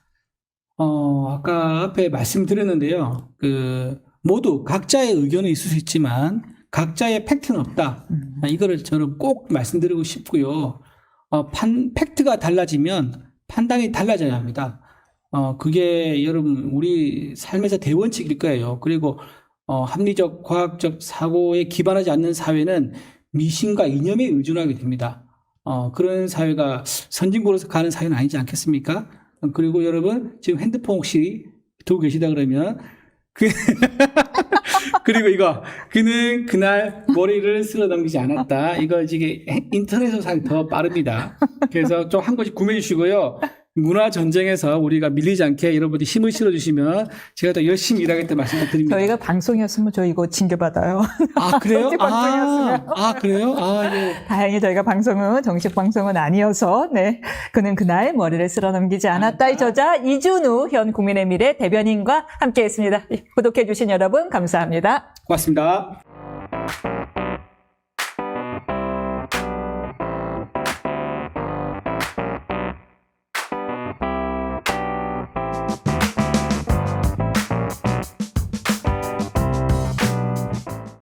아까 앞에 말씀드렸는데요. 모두 각자의 의견은 있을 수 있지만 각자의 팩트는 없다. 이거를 저는 꼭 말씀드리고 싶고요. 팩트가 달라지면 판단이 달라져야 합니다. 그게 여러분 우리 삶에서 대원칙일 거예요. 그리고 합리적 과학적 사고에 기반하지 않는 사회는 미신과 이념에 의존하게 됩니다. 그런 사회가 선진국으로서 가는 사회는 아니지 않겠습니까? 그리고 여러분 지금 핸드폰 혹시 두고 계시다 그러면 그리고 이거 그는 그날 머리를 쓸어 넘기지 않았다. 이거 이게 인터넷으로 더 빠릅니다. 그래서 좀 한 권씩 구매해 주시고요. 문화 전쟁에서 우리가 밀리지 않게 여러분들이 힘을 실어주시면 제가 더 열심히 일하겠다 말씀드립니다. 저희가 방송이었으면 저 이거 징계받아요. 아 그래요? 정식 방송이었으면. 그래요? 예. 다행히 저희가 방송은 정식 방송은 아니어서 네 그는 그날 머리를 쓸어 넘기지 않았다의 저자 이준우 현 국민의 미래 대변인과 함께했습니다. 구독해 주신 여러분 감사합니다. 고맙습니다.